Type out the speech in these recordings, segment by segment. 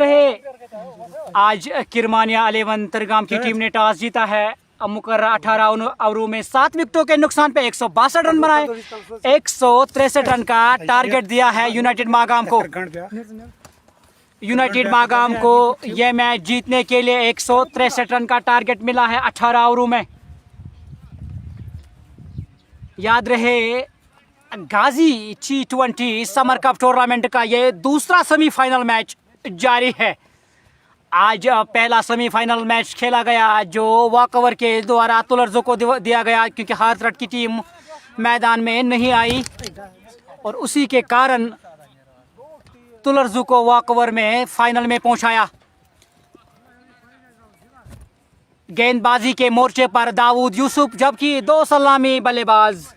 रहे आज किरमानिया 11 तरगाम की टीम ने टॉस जीता है। मुकर्रा 18 ओवरों में 7 विकेटों के नुकसान पे 162 रन बनाए। 163 रन का टारगेट दिया है यूनाइटेड मागाम को। यूनाइटेड मागाम को यह मैच जीतने के लिए 163 रन का टारगेट मिला है 18 ओवरों में। याद रहे गाजी T20 समर कप टूर्नामेंट का ये दूसरा सेमीफाइनल मैच जारी है। आज पहला सेमीफाइनल मैच खेला गया जो वॉकओवर के द्वारा तुलर्जो को दिया गया क्योंकि हाथरस की टीम मैदान में नहीं आई और उसी के कारण तुलर्जो को वॉकओवर में फाइनल में पहुंचाया। गेंदबाजी के मोर्चे पर दाऊद यूसुफ जबकि 2 सलामी बल्लेबाज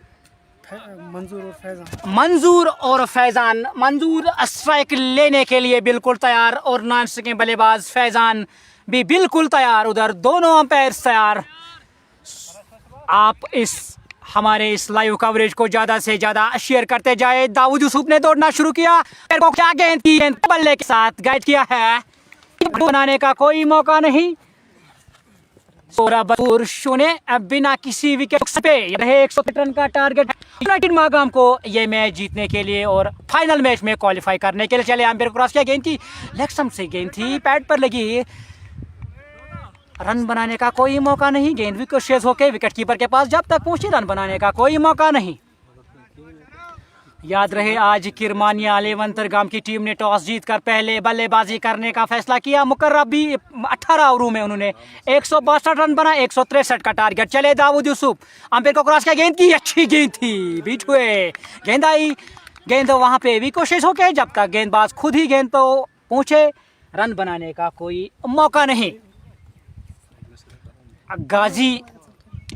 मंजूर और फैजान। मंजूर स्ट्राइक लेने के लिए बिल्कुल तैयार और नॉन स्ट्राइकिंग बल्लेबाज फैजान भी बिल्कुल तैयार। उधर दोनों अंपायर तैयार। आप हमारे इस लाइव कवरेज को ज्यादा से ज्यादा शेयर करते जाए। दाऊद यूसुफ ने दौड़ना शुरू किया। क्या गेंद बल्ले के साथ गाइड किया है। बनाने का कोई मौका नहीं। 16 बिना किसी विकेट पे रहे 100 रन का टारगेट यूनाइटेड मागाम को ये मैच जीतने के लिए और फाइनल मैच में क्वालिफाई करने के लिए। चले अंपायर क्रॉस किया। गेंद की लेग स्टंप से गेंद थी, पैड पर लगी। रन बनाने का कोई मौका नहीं। गेंद विकेट होके विकेट कीपर के पास जब तक पहुंची रन बनाने का कोई मौका नहीं। याद रहे आज किरमानिया 11 तरगाम की टीम ने टॉस जीतकर पहले बल्लेबाजी करने का फैसला किया। मुकर्रा भी 18 ओवरों में उन्होंने 162 रन बनाए। 163 का टारगेट। चले दाऊद यूसुफ अंपायर को क्रॉस किया। गेंद की अच्छी गेंद थी, बीट हुए। गेंद आई, गेंद वहां पे भी कोशिश होके जब तक गेंदबाज खुद ही गेंद तो पहुंचे रन बनाने का कोई मौका नहीं। गाजी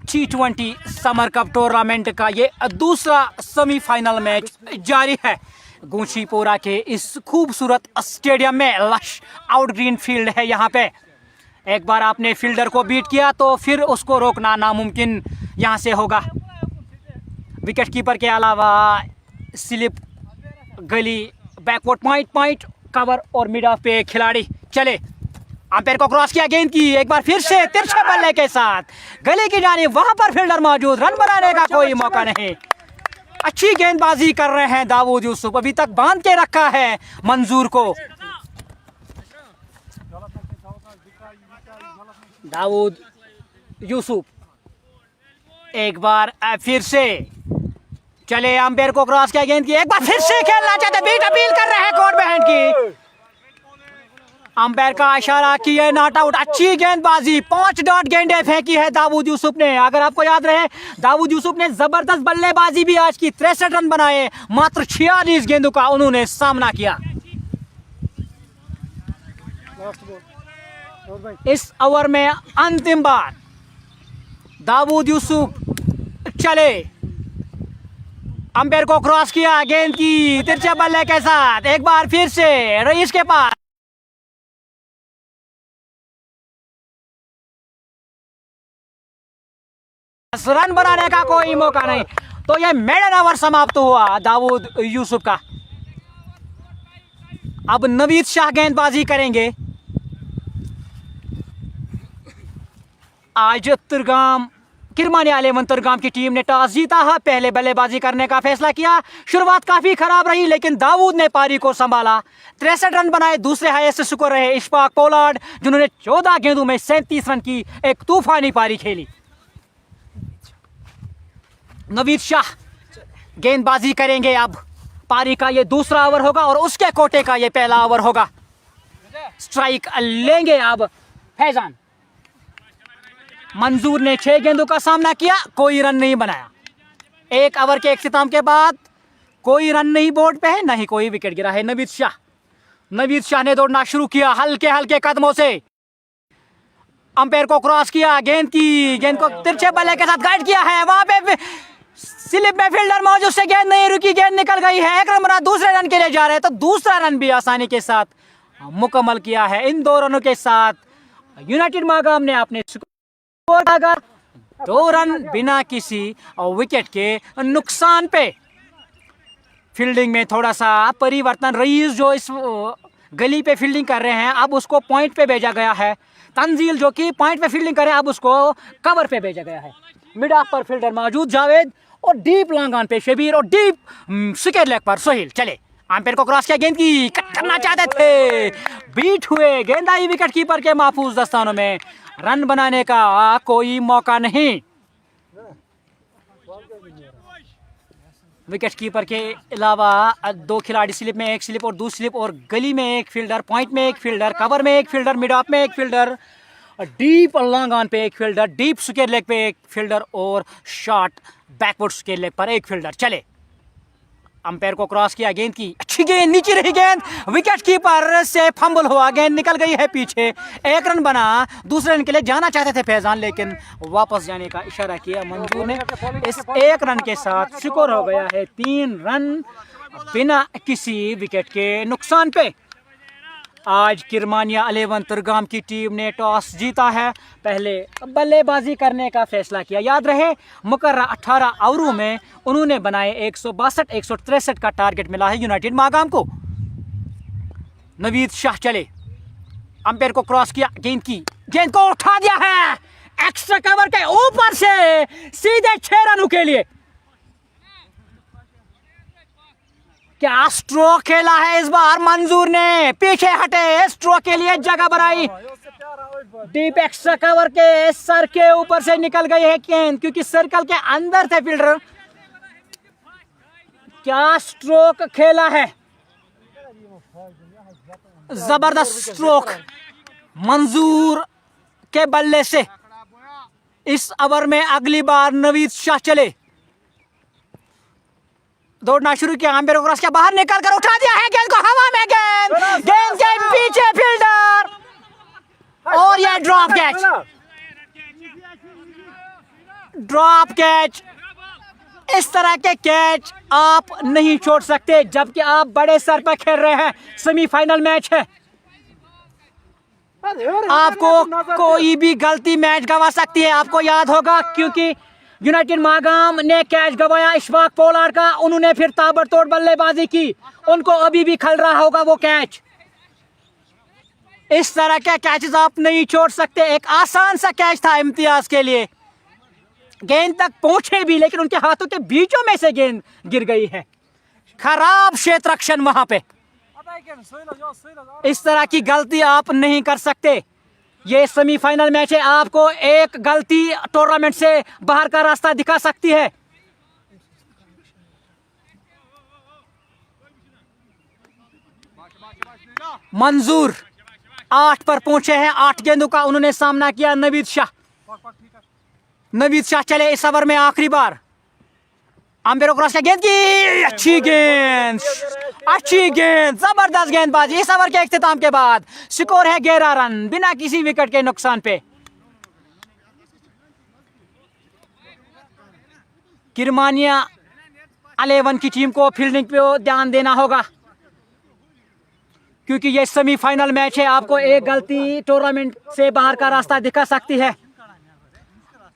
T20 समर कप टूर्नामेंट का ये दूसरा सेमीफाइनल मैच जारी है। गूंचीपोरा के इस खूबसूरत स्टेडियम में लश आउट ग्रीन फील्ड है। यहाँ पे एक बार आपने फील्डर को बीट किया तो फिर उसको रोकना नामुमकिन यहाँ से होगा। विकेट कीपर के अलावा स्लिप, गली, बैकवर्ड पॉइंट कवर और मिड ऑफ पे खिलाड़ी। चले अंपायर को क्रॉस किया। गेंद की एक बार फिर से तिरछे बल्ले के साथ गले की जानिब, वहां पर फील्डर मौजूद। रन बनाने का कोई मौका नहीं। अच्छी गेंदबाजी कर रहे हैं दाऊद यूसुफ। अभी तक बांध के रखा है मंजूर को। दाऊद यूसुफ एक बार फिर से चले अंपायर को क्रॉस किया। गेंद की एक बार फिर से खेलना चाहते, बीट अपील कर रहे हैं कोर्ट बैंड की। अंपायर का इशारा कि ये नॉट आउट। अच्छी गेंदबाजी, 5 डॉट गेंदें फेंकी है दाऊद यूसुफ ने। अगर आपको याद रहे दाऊद यूसुफ ने जबरदस्त बल्लेबाजी भी आज की। 63 रन बनाए। मात्र 46 गेंदों का उन्होंने सामना किया। इस ओवर में अंतिम बार दाऊद यूसुफ चले अंपायर को क्रॉस किया। गेंद की तिरछे बल्ले के साथ एक बार फिर से रईस के पास। रन बनाने का कोई मौका नहीं। तो यह मेडन ओवर समाप्त हुआ दाऊद यूसुफ का। अब नवीद शाह गेंदबाजी करेंगे। आज किरमानिया 11 तरगाम की टीम ने टॉस जीता है। पहले बल्लेबाजी करने का फैसला किया। शुरुआत काफी खराब रही लेकिन दाऊद ने पारी को संभाला। 63 रन बनाए। दूसरे हाईएस्ट स्कोर रहे इशफाक पोलार्ड जिन्होंने 14 गेंदों में 37 रन की एक तूफानी पारी खेली। नवीद शाह गेंदबाजी करेंगे। अब पारी का ये दूसरा ओवर होगा और उसके कोटे का ये पहला ओवर होगा। स्ट्राइक लेंगे अब फैजान। मंजूर ने 6 गेंदों का सामना किया, कोई रन नहीं बनाया। 1 ओवर के इख्तिताम के बाद कोई रन नहीं बोर्ड पे है, ना ही कोई विकेट गिरा है। नवीद शाह ने दौड़ना शुरू किया हल्के हल्के कदमों से। अंपायर को क्रॉस किया। गेंद को तिरछे बल्ले के साथ गाइड किया है। वहां पे स्लिप में फील्डर मौजूद से गेंद नहीं रुकी, गेंद निकल गई है। एक रन बना, दूसरे रन के लिए जा रहे हैं तो दूसरा रन भी आसानी के साथ मुकम्मल किया है। इन 2 रनों के साथ यूनाइटेड मागाम ने अपने 2 रन बिना किसी विकेट के नुकसान पे। फील्डिंग में थोड़ा सा परिवर्तन, रईस जो इस गली पे फील्डिंग कर रहे हैं, अब उसको पॉइंट पे भेजा गया है। तंजील जो कि पॉइंट पे फील्डिंग करे, अब उसको कवर पे भेजा गया है। मिड ऑफ पर फील्डर मौजूद जावेद और डीप लॉन्ग ऑन पे शबीर और डीप स्क्वायर लेग पर सोहेल। चले, अंपायर को क्रॉस किया, गेंद की कट करना चाहते थे, बीट हुए, गेंद आई विकेट कीपर के महफूज दस्तानों में। रन बनाने का कोई मौका नहीं। विकेट कीपर के अलावा 2 खिलाड़ी, स्लिप में एक स्लिप और दूसरी स्लिप, और गली में एक फील्डर, पॉइंट में एक फील्डर, कवर में एक फील्डर, मिड ऑफ में एक फील्डर, डीप लॉन्ग ऑन पे एक फील्डर, डीप स्क्वायर लेग पे एक फील्डर और शॉर्ट बैकवर्ड स्क्वायर लेग पर एक फील्डर। चले, अंपायर को क्रॉस किया, गेंद की अच्छी गेंद, नीचे रही गेंद, विकेट कीपर से फंबल हुआ, गेंद निकल गई है पीछे। 1 रन बना। दूसरे रन के लिए जाना चाहते थे फैजान, लेकिन वापस जाने का इशारा किया मंजूर ने। इस 1 रन के साथ स्कोर हो गया है 3 रन बिना किसी विकेट के नुकसान पे। आज किरमानिया 11 तुर्गाम की टीम ने टॉस जीता है, पहले बल्लेबाजी करने का फैसला किया। याद रहे, मुकर्रर 18 ओवरों में उन्होंने बनाए 162-163 का टारगेट मिला है यूनाइटेड मागाम को। नवीद शाह चले, अंपायर को क्रॉस किया, गेंद की, गेंद को उठा दिया है एक्स्ट्रा कवर के ऊपर से सीधे 6 रनों के लिए। क्या स्ट्रोक खेला है इस बार मंजूर ने, पीछे हटे, स्ट्रोक के लिए जगह बनाई, डीप एक्स्ट्रा कवर के सर के ऊपर से निकल गई है गेंद, क्योंकि सर्कल के अंदर थे फील्डर। क्या स्ट्रोक खेला है, जबरदस्त स्ट्रोक मंजूर के बल्ले से। इस ओवर में अगली बार नवीद शाह चले, दौड़ना शुरू किया, अंपायर को क्रॉस किया, बाहर निकल कर उठा दिया है गेंद को हवा में, गेंद के पीछे फील्डर और यह ड्रॉप कैच। इस तरह के कैच आप नहीं छोड़ सकते, जबकि आप बड़े स्तर पर खेल रहे हैं, सेमीफाइनल मैच है। आपको कोई भी गलती मैच गंवा सकती है। आपको याद होगा, क्योंकि यूनाइटेड मागाम ने कैच गंवाया इशफाक पोलार्ड का, उन्होंने फिर ताबड़तोड़ बल्लेबाजी की, उनको अभी भी खल रहा होगा वो कैच। इस तरह के कैचेस आप नहीं छोड़ सकते। एक आसान सा कैच था इम्तियाज के लिए, गेंद तक पहुंचे भी, लेकिन उनके हाथों के बीचों में से गेंद गिर गई है। खराब क्षेत्र रक्षण वहां पे। इस तरह की गलती आप नहीं कर सकते। ये सेमीफाइनल मैच है, आपको एक गलती टूर्नामेंट से बाहर का रास्ता दिखा सकती है। मंजूर 8 पर पहुंचे हैं, 8 गेंदों का उन्होंने सामना किया। नवीद शाह चले इस ओवर में आखिरी बार, अंपायर को क्रॉस किया, गेंद की अच्छी गेंद, जबरदस्त गेंदबाजी। इस ओवर के इख्तिताम के बाद स्कोर है 11 रन बिना किसी विकेट के नुकसान पे। किरमानिया 11 की टीम को फील्डिंग पे ध्यान देना होगा, क्योंकि ये सेमीफाइनल मैच है। आपको एक गलती टूर्नामेंट से बाहर का रास्ता दिखा सकती है।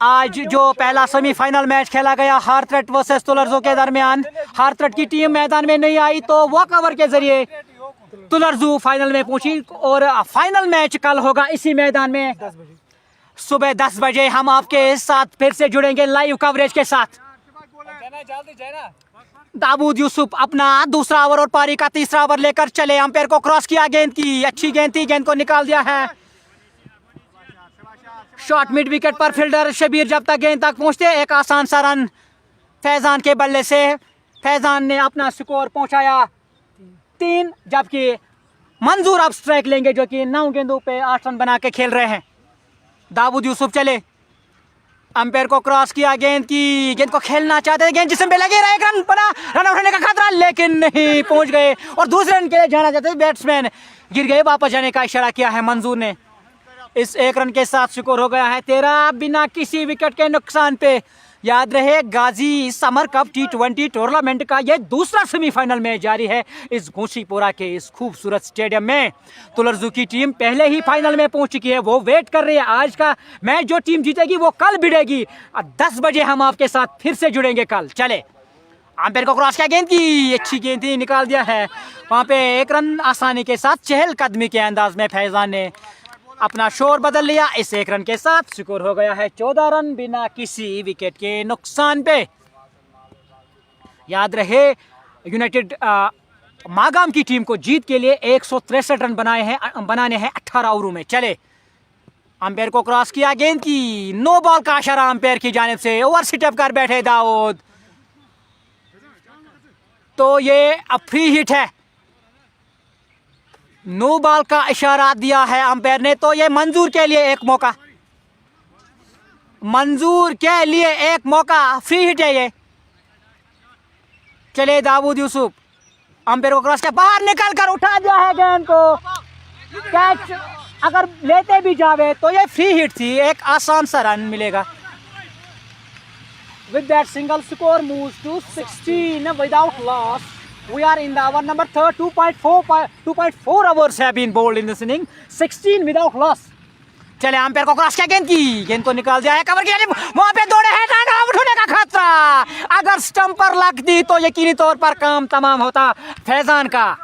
आज जो पहला सेमीफाइनल मैच खेला गया हार्थरट वर्सेस तुलरजो के दरमियान, हार्थरट की टीम मैदान में नहीं आई, तो वॉक ओवर के जरिए तुलरजो फाइनल में पहुंची, और फाइनल मैच कल होगा इसी मैदान में सुबह 10 बजे। हम आपके साथ फिर से जुड़ेंगे लाइव कवरेज के साथ। दाऊद यूसुफ अपना दूसरा ओवर और पारी का तीसरा ओवर लेकर चले, अंपायर को क्रॉस किया, गेंद की अच्छी गेंद थी, गेंद को निकाल दिया है। शॉट मिड विकेट पर फील्डर शबीर जब तक गेंद तक पहुंचते, एक आसान सा रन फैजान के बल्ले से। फैजान ने अपना स्कोर पहुंचाया 3, जबकि मंजूर अब स्ट्राइक लेंगे, जो कि 9 गेंदों पे 8 रन बना के खेल रहे हैं। दाऊद यूसुफ चले, अंपायर को क्रॉस किया, गेंद की, गेंद को खेलना चाहते थे, गेंद जिस्म पे लगे रहा, 1 रन बना, रन उठाने का खतरा, लेकिन नहीं पहुंच गए, और दूसरे रन के लिए जाना चाहते थे, बैट्समैन गिर गए। वापस जाने का इशारा किया है मंजूर ने। इस 1 रन के साथ स्कोर हो गया है 13 बिना किसी विकेट के नुकसान पे। याद रहे, गाजी समर कप T20 टूर्नामेंट का यह दूसरा सेमीफाइनल मैच जारी है इस घोशीपुरा के इस खूबसूरत स्टेडियम में। तुलरजू की टीम पहले ही फाइनल में पहुंच चुकी है, वो वेट कर रही है। आज का मैच जो टीम जीतेगी वो कल भिड़ेगी। 10 बजे हम आपके साथ फिर से जुड़ेंगे कल। चले, अंपायर को क्रॉस किया, गेंद की अच्छी गेंद थी, निकाल दिया है। वहां पे एक रन आसानी के साथ चहलकदमी के अंदाज में फैजान ने अपना शोर बदल लिया। इस एक रन के साथ स्कोर हो गया है 14 रन बिना किसी विकेट के नुकसान पे। याद रहे यूनाइटेड मागाम की टीम को जीत के लिए 163 रन बनाने हैं 18 ओवरों में। चले, अंपायर को क्रॉस किया, गेंद की नो बॉल का इशारा अंपायर की जानिब से, ओवर सिटअप कर बैठे दाऊद, तो ये अब फ्री हिट है। नो बॉल का इशारा दिया है अंपायर ने, तो ये मंजूर के लिए एक मौका, मंजूर के लिए एक मौका, फ्री हिट है ये। चले दाऊद यूसुफ, अंपायर को क्रॉस किया, बाहर निकल कर उठा दिया है गेंद को, कैच अगर लेते भी जावे तो ये फ्री हिट थी, एक आसान सा रन मिलेगा। With that, single score moves to 16 without loss. We are in the hour number 3. 2.4 overs have been bowled in this inning. 16 without loss. चले, अंपायर को क्रॉस किया, गेंद की, गेंद को निकाल दिया है कवर की, वहां पे दौड़े हैं, रन आउट होने का खतरा। अगर स्टंप पर लगती तो यकीनी तौर पर काम तमाम होता फैजान का।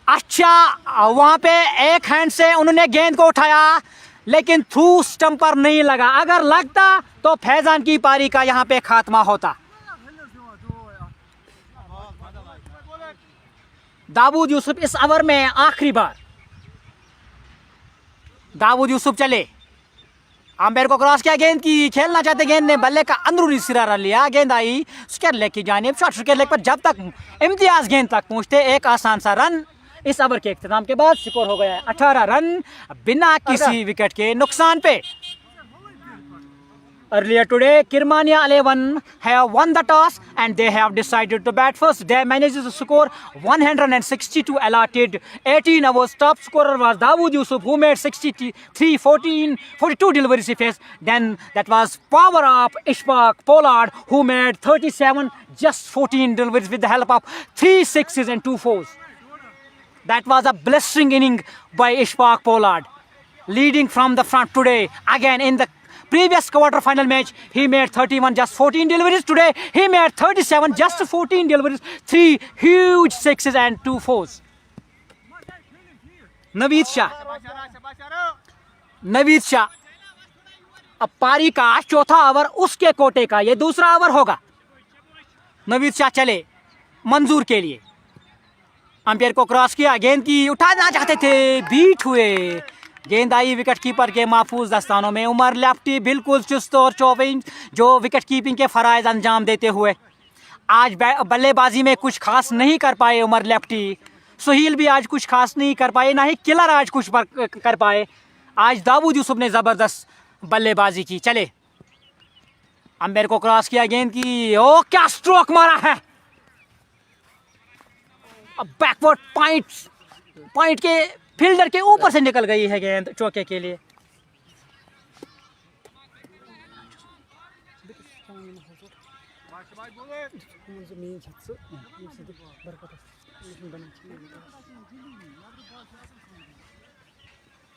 अच्छा, वहां पे एक हैंड से उन्होंने गेंद को उठाया, लेकिन थ्रू स्टंप पर नहीं लगा। अगर लगता तो फैजान की पारी का यहां पे खात्मा होता। दाऊद यूसुफ इस ओवर में आखिरी बार, दाऊद यूसुफ चले, अंपायर को क्रॉस किया, गेंद की, खेलना चाहते गेंद ने बल्ले का अंदरूनी सिरा रन लिया, गेंद आई स्क्वायर लेग की जानिब, शॉर्ट स्क्वायर लेग पर जब तक इम्तियाज गेंद तक पहुंचते एक आसान सा रन। इस ओवर के इख्तिताम के बाद स्कोर हो गया है 18 रन बिना किसी विकेट के नुकसान पे। Earlier today, Kirmania 11 have won the toss and they have decided to bat first. They managed to score 162 allotted 18 overs. Top scorer was Dawood Yusuf, who made 42 deliveries he faced. Then that was power up Ishfaq Pollard, who made 37, just 14 deliveries with the help of 3 sixes and 2 fours. That was a blistering inning by Ishfaq Pollard, leading from the front today. Again in the previous quarter-final match, he made 31, just 14 deliveries. Today, he made 37, just 14 deliveries, 3 huge sixes and 2 fours. Naveed Shah, अब पारी का चौथा over उसके कोटे का, ये दूसरा over होगा। नवीद शाह चले मंजूर के लिए, अंपायर को क्रॉस किया, गेंद की उठाना चाहते थे, बीट हुए, गेंद आई विकेट कीपर के महफूज दस्तानों में। उमर लेफ्टी बिल्कुल चुस्त और चौबीस जो विकेट कीपिंग के फराइज अंजाम देते हुए आज बल्लेबाजी में कुछ खास नहीं कर पाए उमर लेफ्टी। सुहील भी आज कुछ खास नहीं कर पाए, ना ही किलर आज कुछ कर पाए। आज दाऊद यूसुफ ने ज़बरदस्त बल्लेबाजी की। चले, अंपायर को क्रॉस किया, गेंद की, ओ क्या स्ट्रोक मारा है, अब बैकवर्ड पॉइंट के फील्डर के ऊपर से निकल गई है गेंद चौके के लिए।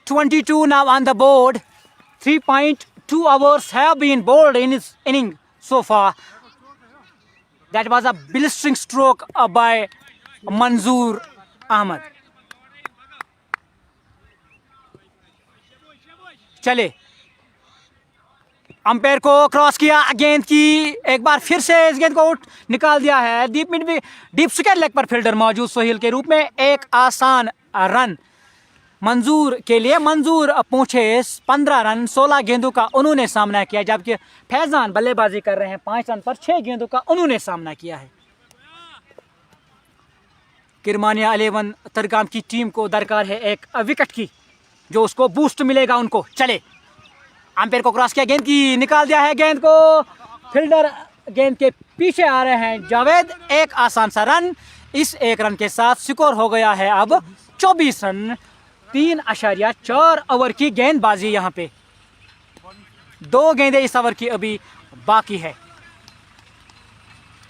(22) now on the board. 3.2 overs have been bowled in his inning so far. That was a blistering stroke by Manzoor Ahmed. चले, अंपायर को क्रॉस किया, गेंद की, एक बार फिर से इस गेंद को निकाल दिया है। डीप स्क्वायर लेग पर फील्डर मौजूद सोहेल के रूप में एक आसान रन मंजूर के लिए। मंजूर पहुंचे 15 रन 16 गेंदों का उन्होंने सामना किया, जबकि फैजान बल्लेबाजी कर रहे हैं 5 रन पर 6 गेंदों का उन्होंने सामना किया है। किरमानिया 11 तरगाम की टीम को दरकार है एक विकेट की, जो उसको बूस्ट मिलेगा उनको। चले, अंपायर को क्रॉस किया, गेंद की, निकाल दिया है गेंद को, फील्डर गेंद के पीछे आ रहे हैं जावेद, एक आसान सा रन। इस एक रन के साथ स्कोर हो गया है अब 24 रन। 3.4 ओवर की गेंदबाजी, यहाँ पे 2 गेंदें इस ओवर की अभी बाकी है।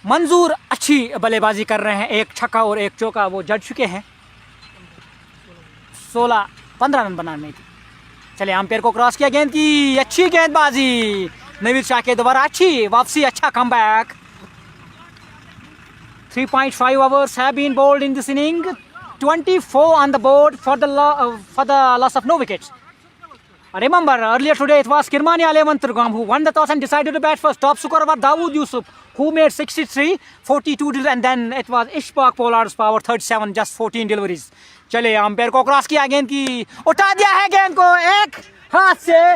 मंजूर अच्छी बल्लेबाजी कर रहे हैं, एक छक्का और एक चौका वो जड़ चुके हैं। 15 रन बनाने की। चले, अंपायर को क्रॉस किया, गेंद की, अच्छी गेंदबाजी, नवीद शाह के दोबारा अच्छी वापसी, अच्छा comeback. 3.5 overs have been bowled in this inning. 24 on the board for the loss of no wickets. Remember, earlier today it was Kirmania 11 Trugam who won the toss and decided to bat first. Top scorer was Dawood Yusuf, who made 63, 42 deliveries, and then it was Ishfaq Pollard's power 37, just 14 deliveries. चले umpire को cross किया, गेंद की उठा दिया है, गेंद को एक हाथ से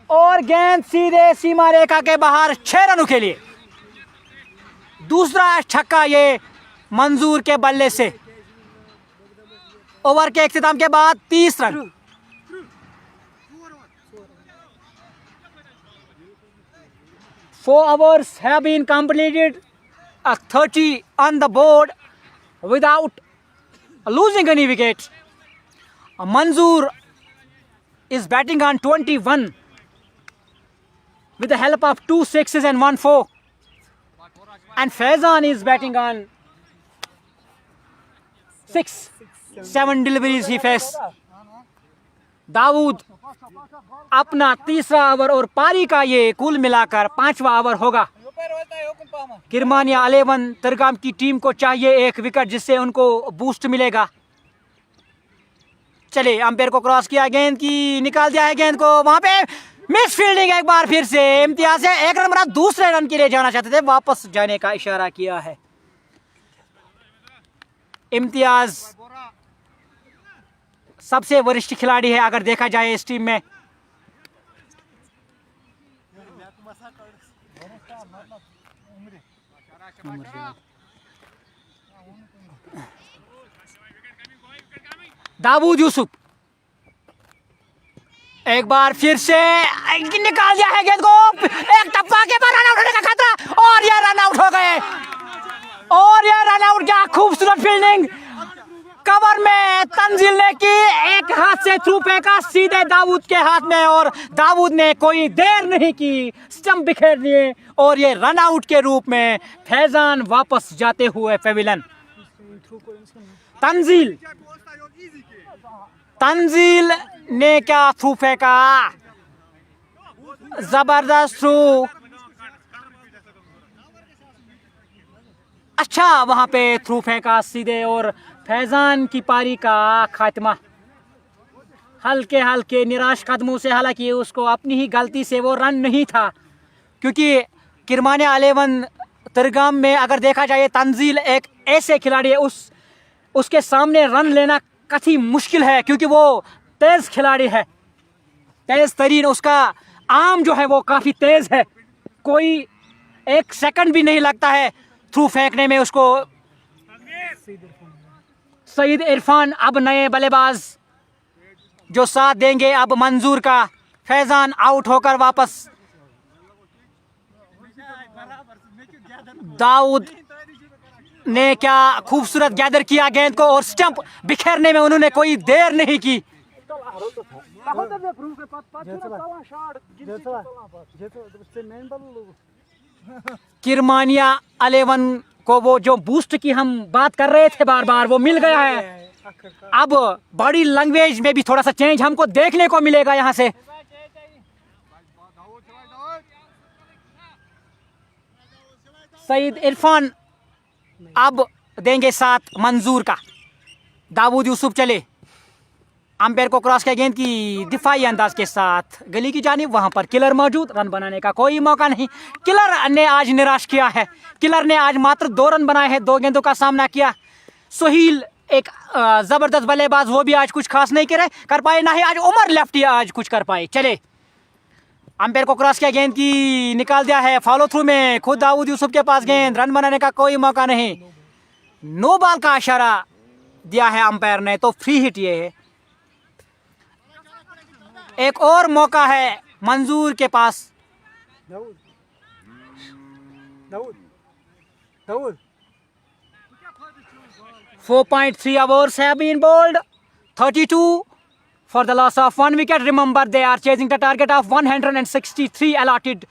और गेंद सीधे सीमा रेखा के बाहर 6 रनों के लिए। दूसरा छक्का ये मंजूर के बल्ले से। ओवर के इख्तिताम के बाद 30 run. Four overs have been completed, 30 on the board without losing any wicket. Manzoor is batting on 21 with the help of 2 sixes and 1 4, and Faizan is batting on 6, 7 deliveries he faced. Dawood अपना तीसरा over और पारी का ये कुल मिलाकर 5वां over होगा। किरमानिया 11 तरगाम की टीम को चाहिए एक विकेट जिससे उनको बूस्ट मिलेगा। चले अंपायर को क्रॉस किया, गेंद की निकाल दिया है, गेंद को वहां पे मिस फील्डिंग एक बार फिर से। इम्तियाज है 1 रन बना, दूसरे रन के लिए जाना चाहते थे, वापस जाने का इशारा किया है। इम्तियाज सबसे वरिष्ठ खिलाड़ी है अगर देखा जाए इस टीम में। दाऊद यूसुफ एक बार फिर से निकाल दिया है गेंद को, एक टप्पा के बाद रन आउट होने का खतरा और ये रन आउट हो गए। और ये रन आउट, क्या खूबसूरत फील्डिंग। कवर में तंजील ने की, एक हाथ से थ्रू फेंका सीधे दाऊद के हाथ में और दाऊद ने कोई देर नहीं की, स्टंप बिखेर दिए और ये रन आउट के रूप में फैजान वापस जाते हुए पेविलियन। तंजील ने क्या थ्रू फेंका, जबरदस्त थ्रू, अच्छा वहां पे थ्रू फेंका सीधे और फैजान की पारी का खात्मा हल्के हल्के निराश कदमों से। हालांकि उसको अपनी ही गलती से वो रन नहीं था, क्योंकि किरमानिया 11 तरगाम में अगर देखा जाए तंजील एक ऐसे खिलाड़ी है उसके सामने रन लेना काफ़ी मुश्किल है, क्योंकि वो तेज़ खिलाड़ी है, तेज़ तरीन, उसका आर्म जो है वो काफ़ी तेज़ है, कोई 1 सेकंड भी नहीं लगता है थ्रू फेंकने में उसको। सईद इरफान अब नए बल्लेबाज जो साथ देंगे अब मंजूर का। फैजान आउट होकर वापस। दाऊद ने क्या खूबसूरत गैदर किया गेंद को और स्टंप बिखेरने में उन्होंने कोई देर नहीं की। किरमानिया 11 को वो जो बूस्ट की हम बात कर रहे थे बार बार, वो मिल गया है। अब बॉडी लैंग्वेज में भी थोड़ा सा चेंज हमको देखने को मिलेगा यहां से। सईद इरफान अब देंगे साथ मंजूर का। दाऊद यूसुफ चले, अंपायर को क्रॉस किया, गेंद की दिफाई अंदाज के साथ गली की जानिब, वहां पर किलर मौजूद, रन बनाने का कोई मौका नहीं। किलर ने आज निराश किया है, किलर ने आज मात्र 2 रन बनाए हैं, 2 गेंदों का सामना किया। सोहील एक जबरदस्त बल्लेबाज, वो भी आज कुछ खास नहीं कर पाए, ना ही आज उमर लेफ्टी आज कुछ कर पाए। चले अंपायर को क्रॉस किया, गेंद की निकाल दिया है फॉलो थ्रू में, खुद दाऊद यूसुफ के पास गेंद, रन बनाने का कोई मौका नहीं। नो बॉल का इशारा दिया है अंपायर ने, तो फ्री हिट ये है। एक और मौका है मंजूर के पास। Dawood 4.3 overs have been bowled, 32 for the loss of 1 wicket. Remember, they are chasing the target of 163 allotted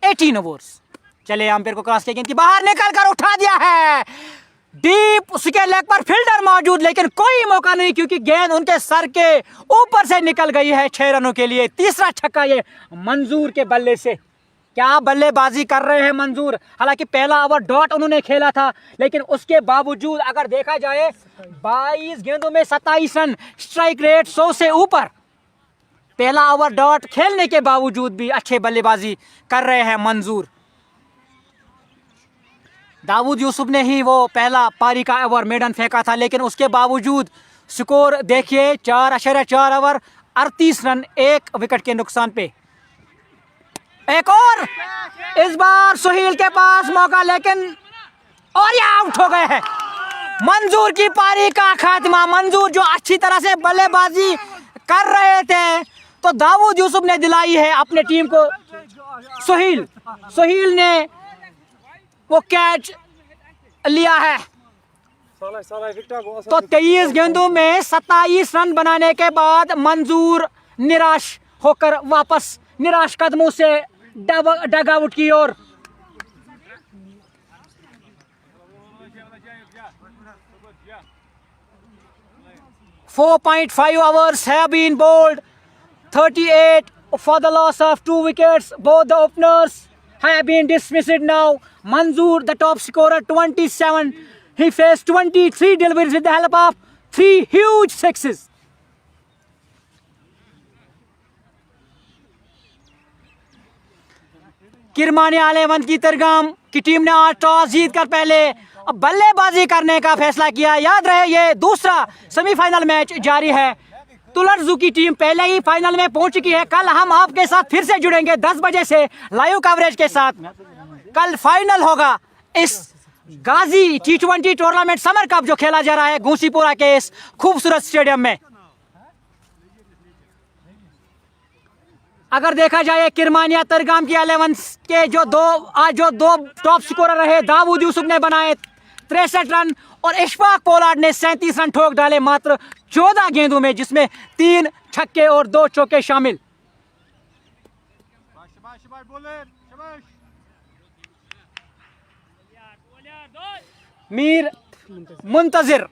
18 overs. चले अंपायर को क्रॉस किया, गेंद की बाहर निकल कर उठा दिया है, डीप उसके लेग पर फील्डर मौजूद, लेकिन कोई मौका नहीं क्योंकि गेंद उनके सर के ऊपर से निकल गई है 6 रनों के लिए। तीसरा छक्का ये मंजूर के बल्ले से। क्या बल्लेबाजी कर रहे हैं मंजूर। हालांकि पहला ओवर डॉट उन्होंने खेला था, लेकिन उसके बावजूद अगर देखा जाए 22 गेंदों में 27 रन, स्ट्राइक रेट 100 से ऊपर। पहला ओवर डॉट खेलने के बावजूद भी अच्छे बल्लेबाजी कर रहे हैं मंजूर। दाऊद यूसुफ ने ही वो पहला पारी का ओवर मेडन फेंका था, लेकिन उसके बावजूद स्कोर देखिए 4.4 ओवर 38 रन, 1 विकेट के नुकसान पे। एक और, इस बार सुहेल के पास मौका, लेकिन और ये आउट हो गए हैं। मंजूर की पारी का खात्मा। मंजूर जो अच्छी तरह से बल्लेबाजी कर रहे थे, तो दाऊद यूसुफ ने दिलाई है अपने टीम को। सुहेल ने वो कैच लिया है। तो 23 गेंदों में 27 रन बनाने के बाद मंजूर निराश होकर वापस निराश कदमों से डग आउट की ओर। .5 overs have been bowled, 38 for the loss of 2 wickets. Both the openers have been dismissed now. Manzoor, the top scorer, 27. He faced 23 deliveries with the help of 3 huge sixes. Kirmani आलेवंत की तरगाम की टीम ने आज toss जीतकर पहले बल्लेबाजी करने का फैसला किया। याद रहे ये दूसरा सेमीफाइनल मैच जारी है। तुलरजू की टीम पहले ही फाइनल में पहुंच चुकी है। कल हम आपके साथ फिर से जुड़ेंगे 10 बजे से लाइव कवरेज के साथ। कल फाइनल होगा इस गाजी T20 टूर्नामेंट समर कप जो खेला जा रहा है घोसीपुरा के इस खूबसूरत स्टेडियम में। अगर देखा जाए किरमानिया तरगाम की 11 के जो दो टॉप स्कोरर रहे, दाऊद यूसुफ ने बनाए 63 रन और इशफाक पोलार्ड ने 37 रन ठोक डाले मात्र 14 गेंदों में, जिसमें 3 छक्के और 2 चौके शामिल। मीर मुंतजिर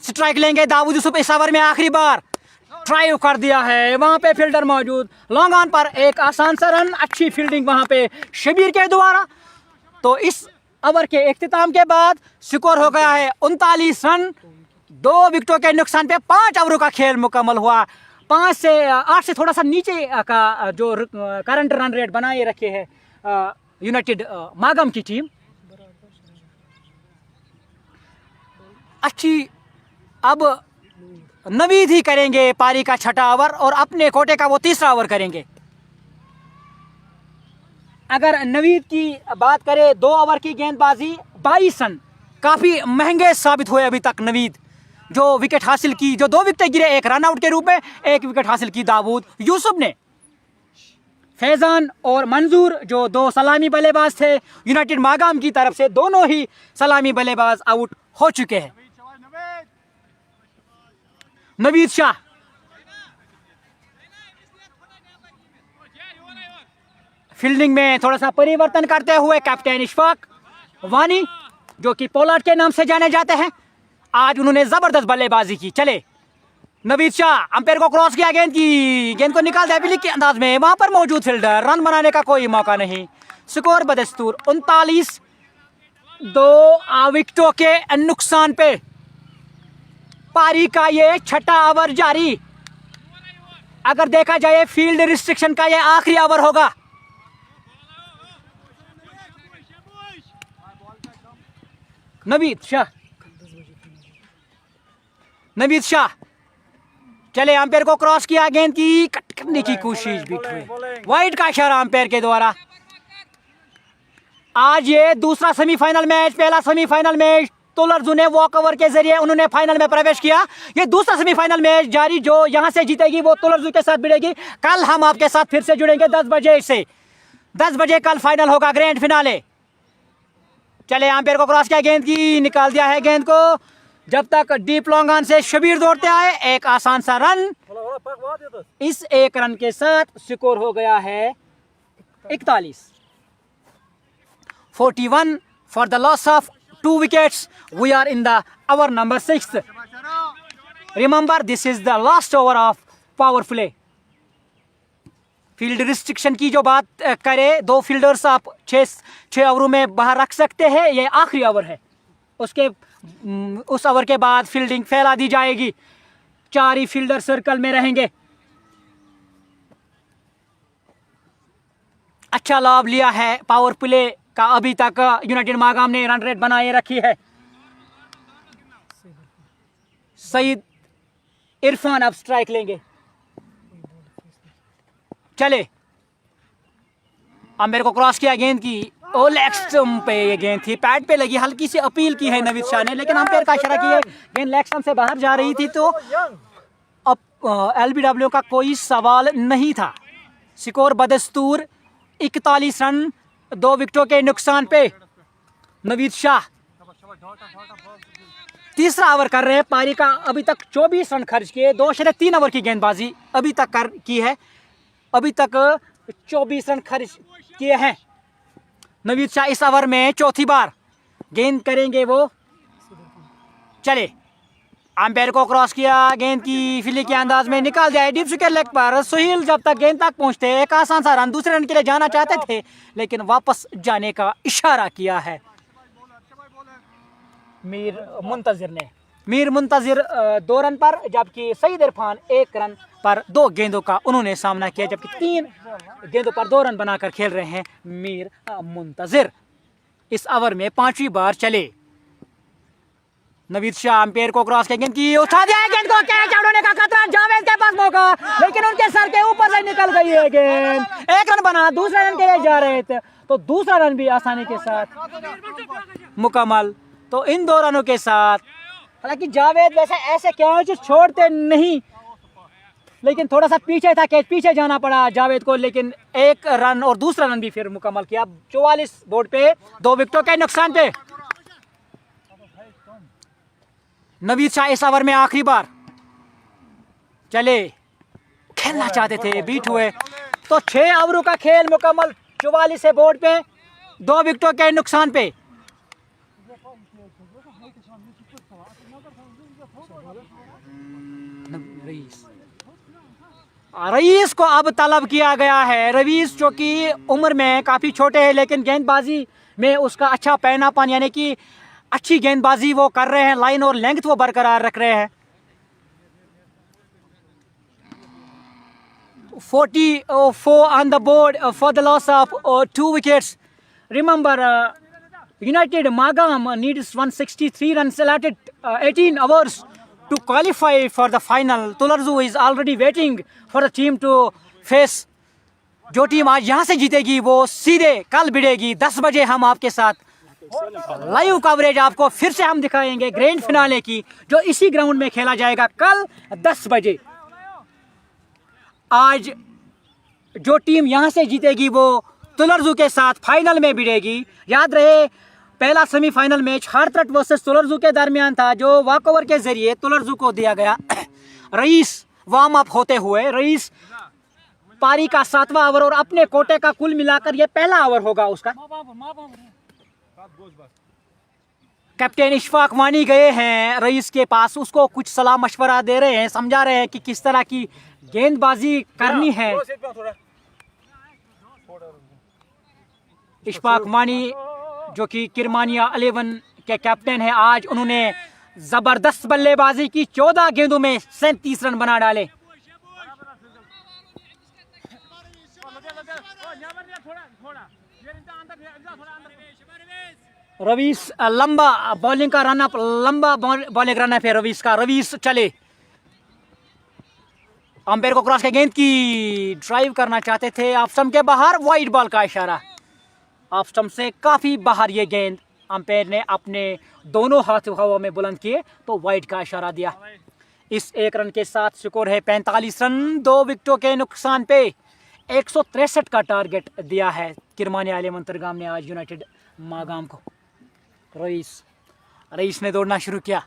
स्ट्राइक लेंगे। दाऊद यूसुफ इस ओवर में आखिरी बार ट्राई कर दिया है। वहां पे फील्डर मौजूद, लॉन्ग ऑन पर एक आसान सा रन, अच्छी फील्डिंग वहां पे शबीर के द्वारा। तो इस ओवर के इख्तिताम के बाद स्कोर हो गया है 39 रन, 2 विकेटों के नुकसान पे 5 ओवरों का खेल मुकम्मल हुआ। 8 से थोड़ा सा नीचे का जो करंट रन रेट बनाए रखे है यूनाइटेड मागम की टीम। अच्छी, अब नवीद ही करेंगे पारी का छठा ओवर और अपने कोटे का वो तीसरा ओवर करेंगे। अगर नवीद की बात करें, 2 ओवर की गेंदबाजी 22 रन, काफ़ी महंगे साबित हुए अभी तक नवीद। जो विकेट हासिल की, जो 2 विकेट गिरे, एक रन आउट के रूप में, 1 विकेट हासिल की दाऊद यूसुफ ने। फैजान और मंजूर जो 2 सलामी बल्लेबाज थे यूनाइटेड मागाम की तरफ से, दोनों ही सलामी बल्लेबाज आउट हो चुके हैं। नवीद शाह फील्डिंग में थोड़ा सा परिवर्तन करते हुए कैप्टन इशफाक वानी, जो कि पोलार्ड के नाम से जाने जाते हैं, आज उन्होंने जबरदस्त बल्लेबाजी की। चले नवीद शाह, अंपायर को क्रॉस किया, गेंद को निकाल दिया बिल्ली के अंदाज में, वहां पर मौजूद फील्डर, रन बनाने का कोई मौका नहीं। स्कोर बदस्तूर 39, 2 विकेटों के नुकसान पे पारी का ये छठा ओवर जारी। अगर देखा जाए फील्ड रिस्ट्रिक्शन का ये आखिरी ओवर होगा। नवीद शाह चले, अंपायर को क्रॉस किया, गेंद की कट करने की कोशिश भी हुई, वाइड का इशारा अंपायर के द्वारा। आज ये दूसरा सेमीफाइनल मैच, पहला सेमीफाइनल मैच तुलरजू ने वॉकओवर के जरिए उन्होंने फाइनल में प्रवेश किया। ये दूसरा सेमीफाइनल मैच जारी, जो यहां से जीतेगी वो तुलरजू के साथ भिड़ेगी। कल हम आपके साथ फिर से जुड़ेंगे 10 बजे से। 10 बजे कल फाइनल होगा, ग्रैंड फिनाले। चले, अंपायर को क्रॉस किया, गेंद की निकाल दिया है गेंद को, जब तक डीप लॉन्ग ऑन से शबीर दौड़ते आए, एक आसान सा रन। इस 1 रन के साथ स्कोर हो गया है 41, 41 for the loss of 2 wickets. We are in the hour number 6. Remember, this is the last over of power play. Field restriction की जो बात करें, 2 फील्डर्स आप 6 ओवरों में बाहर रख सकते हैं। ये आखिरी ओवर है, उस ओवर के बाद फील्डिंग फैला दी जाएगी। 4 ही फील्डर सर्कल में रहेंगे। अच्छा लाभ लिया है पावर प्ले का अभी तक यूनाइटेड मागाम ने, रन रेट बनाए रखी है। सईद इरफान अब स्ट्राइक लेंगे। चले, अंपायर को क्रॉस किया गेंद की, ओ लेग स्टंप पे ये गेंद थी, पैड पे लगी। हल्की सी अपील की है नवीद शाह ने, लेकिन अंपायर का इशारा किया गेंद लेग स्टंप से बाहर जा रही थी, तो अब एलबीडब्ल्यू का कोई सवाल नहीं था। स्कोर बदस्तूर 41 रन 2 विकेटों के नुकसान पे। नवीद शाह तीसरा ओवर कर रहे हैं। पारी का अभी तक 24 रन खर्च किए, 2.3 ओवर की गेंदबाजी अभी तक की है। अभी तक 24 रन खर्च किए हैं। नवीद शाह इस ओवर में चौथी बार गेंद करेंगे वो। चले, अंपायर को क्रॉस किया, गेंद की फिली के अंदाज में निकाल दिया डीप विकेट लेग पर। सुहेल जब तक गेंद तक पहुंचते, एक आसान सा रन, दूसरे रन के लिए जाना चाहते थे, लेकिन वापस जाने का इशारा किया है मीर मुंतजिर 2 रन पर, जबकि सईद इरफान 1 रन पर 2 गेंदों का उन्होंने सामना किया, जबकि 3 गेंदों पर 2 रन बनाकर खेल रहे हैं मीर मुंतजिर। इस ओवर में 5वीं बार चले। नवीद शाह अंपायर को क्रॉस किया, गेंद की उठा दिया है, गेंद को कैच आउट होने का खतरा, जावेद के पास मौका, लेकिन उनके सर के ऊपर से निकल गई है गेंद। 1 रन बना, दूसरे रन के लिए जा रहे थे, तो दूसरा रन भी आसानी के साथ मुकम्मल। तो इन 2 रनों के साथ, हालांकि जावेद वैसे ऐसे कैच छोड़ते नहीं, लेकिन थोड़ा सा पीछे था, कैच पीछे जाना पड़ा जावेद को, लेकिन 1 रन और दूसरा रन भी फिर मुकम्मल किया। 44 बोर्ड पे 2 विकेटों के नुकसान पे। नवीद शाह इस ओवर में आखिरी बार चले, खेलना चाहते थे, बीट हुए, तो 6 ओवरों का खेल मुकम्मल। 44 है बोर्ड पे, 2 विकेटों के नुकसान पे। रईस को अब तलब किया गया है। रईस जो कि उम्र में काफी छोटे हैं, लेकिन गेंदबाजी में उसका अच्छा पैनापन, यानी कि अच्छी गेंदबाजी वो कर रहे हैं, लाइन और लेंथ वो बरकरार रख रहे हैं। 44 on the board for the loss of 2 wickets. Remember, United Magam needs 163 runs allotted 18 hours to qualify for the final. Tularzu is already waiting for the team to face. जो team आज यहाँ से जीतेगी वो सीधे कल भिड़ेगी 10 बजे। हम आपके साथ लाइव कवरेज आपको फिर से हम दिखाएंगे ग्रैंड फिनाले की, जो इसी ग्राउंड में खेला जाएगा कल 10 बजे। आज जो टीम यहाँ से जीतेगी वो तुलरजू के साथ फाइनल में भिड़ेगी। याद रहे, पहला सेमीफाइनल मैच हारत्रट वर्सेस तुलरजू के दरमियान था, जो वॉकओवर के जरिए तुलरजू को दिया गया। रईस वार्म अप होते हुए, रईस पारी का 7वां ओवर और अपने कोटे का कुल मिलाकर ये पहला ओवर होगा उसका। कैप्टन इशफाक वानी गए हैं रईस के पास, उसको कुछ सलाह मशवरा दे रहे हैं, समझा रहे हैं कि किस तरह की गेंदबाजी करनी है। इशफाक वानी जो कि किरमानिया 11 के कैप्टन है, आज उन्होंने जबरदस्त बल्लेबाजी की, 14 गेंदों में 37 रन बना डाले। रवीश लंबा बॉलिंग का रनअप, लंबा बॉलिंग रनअप है रवीश का। रवीश चले, अंपायर को क्रॉस के गेंद की ड्राइव करना चाहते थे, ऑफ स्टंप के बाहर, वाइड बॉल का इशारा। ऑफ स्टंप से काफी बाहर ये गेंद, अंपायर ने अपने दोनों हाथ हवा में बुलंद किए तो वाइड का इशारा दिया। इस 1 रन के साथ स्कोर है 45 रन 2 विकेटों के नुकसान पे। 163 का टारगेट दिया है किरमानिया आले मंतरगाम ने आज यूनाइटेड मागाम को। रईस ने दौड़ना शुरू किया,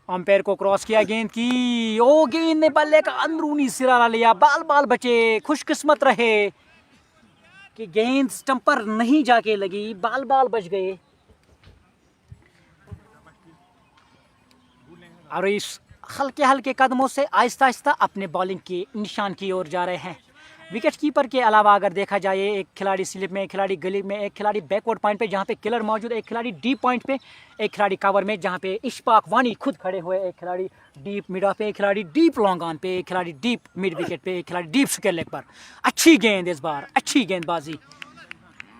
अंपायर को क्रॉस किया गेंद की, ओ गेंद ने बल्ले का अंदरूनी सिरा लिया, बाल बचे। खुशकिस्मत रहे कि गेंद स्टंप पर नहीं जाके लगी, बाल बच गए। रईस हल्के कदमों से आहिस्ता अपने बॉलिंग की निशान की ओर जा रहे हैं। विकेट कीपर के अलावा अगर देखा जाए, एक खिलाड़ी स्लिप में, एक खिलाड़ी गली में, एक खिलाड़ी बैकवर्ड पॉइंट पे जहाँ पे किलर मौजूद है, एक खिलाड़ी डीप पॉइंट पे, एक खिलाड़ी कवर में जहाँ पे इशफाक वानी खुद खड़े हुए, एक खिलाड़ी डीप मिड ऑफ पे, एक खिलाड़ी डीप लॉन्ग ऑन पे, एक खिलाड़ी डीप मिड विकेट पे, एक खिलाड़ी डीप स्क्वायर लेग पर। अच्छी गेंद इस बार, अच्छी गेंदबाजी,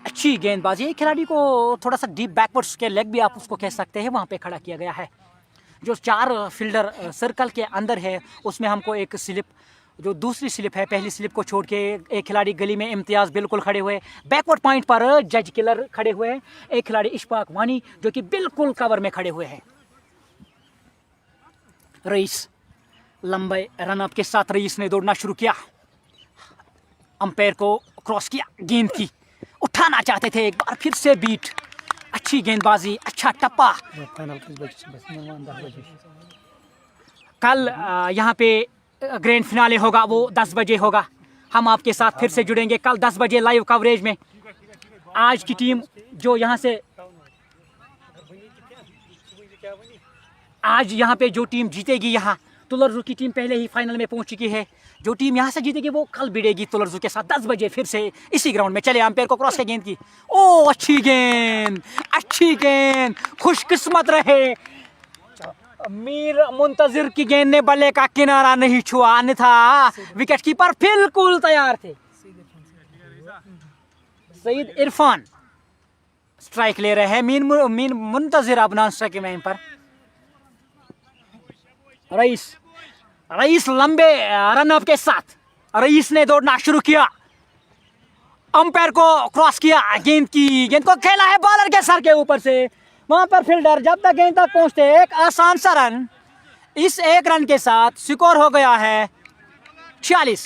अच्छी गेंदबाजी। एक खिलाड़ी को थोड़ा सा डीप बैकवर्ड स्क्वायर लेग भी आप उसको कह सकते हैं, वहाँ पे खड़ा किया गया है। जो 4 फील्डर सर्कल के अंदर है उसमें हमको एक स्लिप, जो दूसरी स्लिप है, पहली स्लिप को छोड़ के एक खिलाड़ी गली में इम्तियाज़ बिल्कुल खड़े हुए, बैकवर्ड पॉइंट पर जज किलर खड़े हुए हैं, एक खिलाड़ी इशफाक वानी जो कि बिल्कुल कवर में खड़े हुए हैं। रईस लंबे रनअप के साथ रईस ने दौड़ना शुरू किया, अंपायर को क्रॉस किया, गेंद की उठाना चाहते थे, एक बार फिर से बीट, अच्छी गेंदबाजी, अच्छा टप्पा। कल यहाँ पे ग्रैंड फिनाले होगा, वो 10 बजे होगा। हम आपके साथ फिर से जुड़ेंगे कल 10 बजे लाइव कवरेज में। आज की टीम जो यहाँ से, आज यहाँ पे जो टीम जीतेगी, यहाँ तुलरजू की टीम पहले ही फाइनल में पहुंच चुकी है, जो टीम यहाँ से जीतेगी वो कल भिड़ेगी तुलरजू के साथ 10 बजे फिर से इसी ग्राउंड में। चले, अंपायर को क्रॉस के गेंद की, ओ अच्छी गेंद, अच्छी गेंद, खुशकिस्मत रहे मीर मुंतजिर की गेंद ने बल्ले का किनारा नहीं छुआ, अन्यथा विकेट कीपर बिल्कुल तैयार थे। सईद इरफान स्ट्राइक ले रहे हैं, मीर मुंतजिर अब नॉन स्ट्राइक में पर। रईस लंबे रनअप के साथ रईस ने दौड़ना शुरू किया, अंपायर को क्रॉस किया, गेंद को खेला है बॉलर के सर के ऊपर से, वहां पर फील्डर जब तक गेंद तक पहुंचते एक आसान सा रन, इस एक रन के साथ स्कोर हो गया है 46।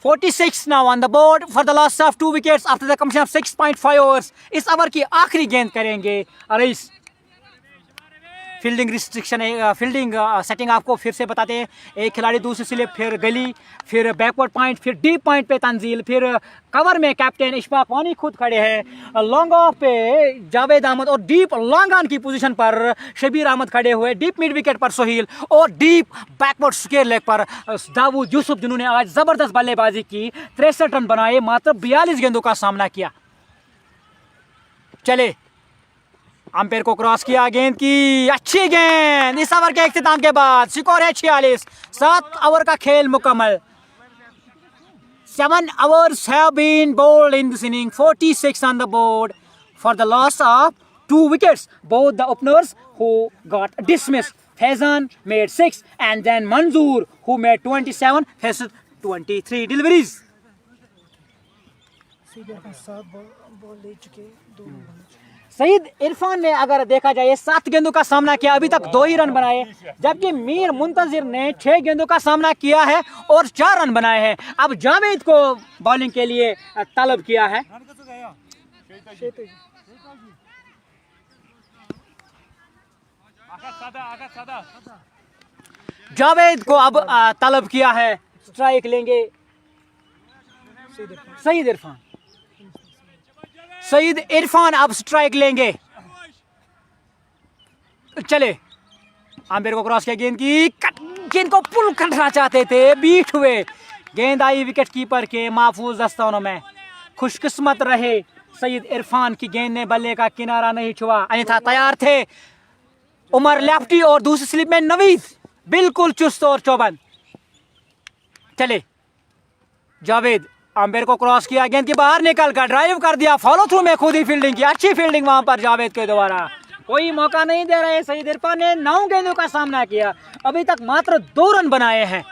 46 now on the board for the loss of 2 wickets after the completion of 6.5 overs। इस ओवर की आखिरी गेंद करेंगे रईस। फील्डिंग रिस्ट्रिक्शन है, फील्डिंग सेटिंग आपको फिर से बताते हैं। एक खिलाड़ी दूसरी स्लिप, फिर गली, फिर बैकवर्ड पॉइंट, फिर डीप पॉइंट पे तंजील, फिर कवर में कैप्टन इशफाक वानी खुद खड़े हैं, लॉन्ग ऑफ पे जावेद अहमद और डीप लॉन्ग ऑन की पोजीशन पर शबीर अहमद खड़े हुए, डीप मिड विकेट पर सोहेल और डीप बैकवर्ड स्क्वायर लेग पर दाऊद यूसुफ, जिन्होंने आज जबरदस्त बल्लेबाजी की, 63 रन बनाए, मात्र 42 गेंदों का सामना किया। चले, अंपायर को क्रॉस किया, गेंद की अच्छी गेंद, इस ओवर के इख्तिताम के बाद स्कोर है 46। 7 ओवर का खेल मुकम्मल। 7 overs have been bowled in this inning, 46 on the board for the loss of 2 wickets. Both the openers who got dismissed, Faizan made 6 and then Manzoor who made 27 faced 23 deliveries. Saeed Irfan ने अगर देखा जाए 7 गेंदों का सामना किया, अभी तक 2 ही रन बनाए, जबकि मीर मुंतजिर ने 6 गेंदों का सामना किया है और 4 रन बनाए हैं। अब जावेद को बॉलिंग के लिए तलब किया है। जावेद को अब तलब किया है, स्ट्राइक लेंगे सईद इरफान। सईद इरफान अब स्ट्राइक लेंगे। चले, आमिर को क्रॉस किया, गेंद को पुल करना चाहते थे, बीट हुए, गेंद आई विकेट कीपर के महफूज दस्तानों में। खुशकिस्मत रहे सईद इरफान की गेंद ने बल्ले का किनारा नहीं छुआ, अन्यथा तैयार थे उमर लेफ्टी और दूसरी स्लिप में नवीद बिल्कुल चुस्त और चौबंद। चले, जावेद अंपायर को क्रॉस किया, गेंद के बाहर निकल कर ड्राइव कर दिया, फॉलो थ्रू में खुद ही फील्डिंग की, अच्छी फील्डिंग वहां पर जावेद के द्वारा। कोई मौका नहीं दे रहे सईद इरफान ने, 9 गेंदों का सामना किया, अभी तक मात्र 2 रन बनाए हैं,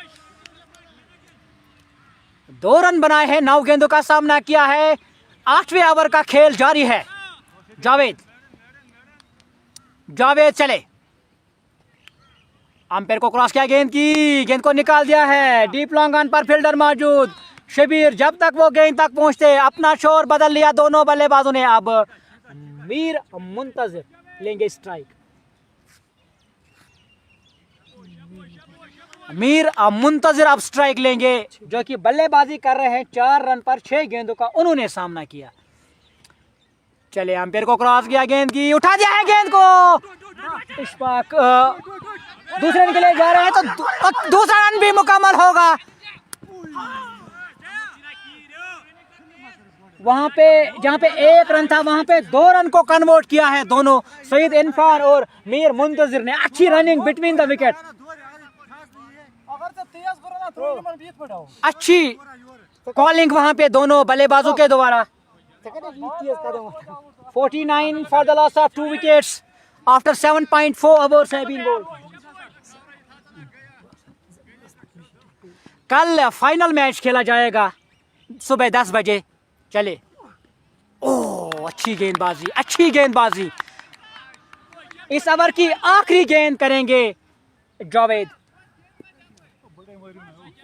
2 रन बनाए हैं, 9 गेंदों का सामना किया है। 8वें ओवर का खेल जारी है। जावेद चले, अंपायर को क्रॉस किया, गेंद को निकाल दिया है, डीप लॉन्ग ऑन पर फील्डर मौजूद, शबीर जब तक वो गेंद तक पहुंचते अपना शोर बदल लिया दोनों बल्लेबाजों ने। अब मीर मुंतजिर लेंगे स्ट्राइक। मीर मुंतजिर अब स्ट्राइक लेंगे, जो कि बल्लेबाजी कर रहे हैं, 4 रन पर 6 गेंदों का उन्होंने सामना किया। चले, अंपायर को क्रॉस किया, गेंद की उठा दिया है, गेंद को इशफाक दूसरे रन के लिए जा रहे हैं, तो दूसरा रन भी मुकम्मल होगा। वहां पे जहां पे 1 रन था वहां पे 2 रन को कन्वर्ट किया है दोनों सईद इरफान और मीर मुंतजिर ने। अच्छी रनिंग बिटवीन द विकेट, अच्छी कॉलिंग वहां पे दोनों बल्लेबाजों के द्वारा। 49 for the loss of 2 wickets after 7.4 overs have been bowled. कल फाइनल मैच खेला जाएगा सुबह 10 बजे। चले, ओह अच्छी गेंदबाजी, अच्छी गेंदबाजी। इस ओवर की आखिरी गेंद करेंगे जावेद।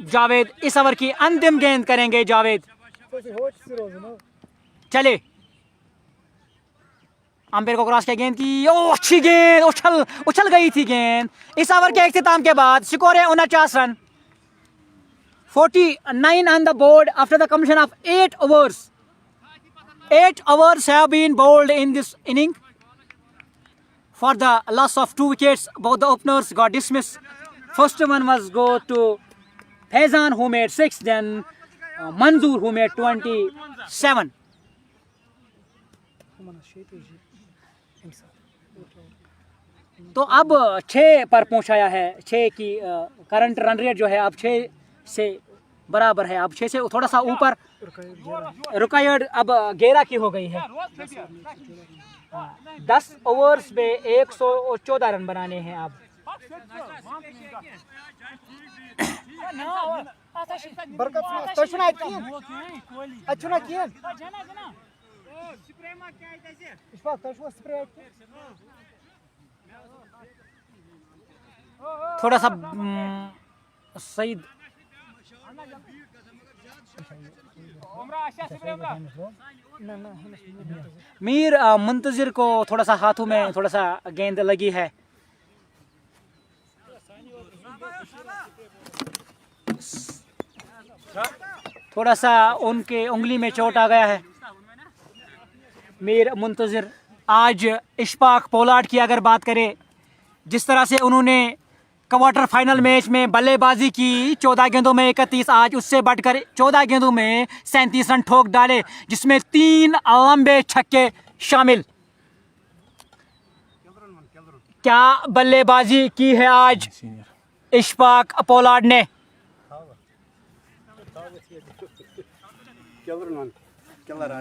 जावेद इस ओवर की अंतिम गेंद करेंगे जावेद। चले, अंपायर को क्रॉस किया गेंद की, ओह अच्छी गेंद, उछल गई थी गेंद। इस ओवर के इख्तिताम के बाद स्कोर है 49 run. 49 on the board after the completion of 8 overs. 8 overs have been bowled in this inning. For the loss of 2 wickets, both the openers got dismissed. First one was go to Faizan who made 6, then Manzoor who made 27. तो अब 6 पर पहुंचाया है। 6 की current run rate जो है अब 6 से बराबर है। अब 6 से थोड़ा सा ऊपर रिक्वायर्ड अब 11 की हो गई है। 10 ओवर्स में 114 रन बनाने हैं अब। थोड़ा सा सईद मीर मुंतजिर को थोड़ा सा हाथों में थोड़ा सा गेंद लगी है। थोड़ा सा उनके उंगली में चोट आ गया है। मीर मुंतजिर आज इशफाक पोलार्ड की अगर बात करें, जिस तरह से उन्होंने क्वार्टर फाइनल मैच में बल्लेबाजी की 14 गेंदों में 31, आज उससे बढ़कर 14 गेंदों में 37 रन ठोक डाले, जिसमें 3 लंबे छक्के शामिल। क्या बल्लेबाजी की है आज इशफाक पोलार्ड ने।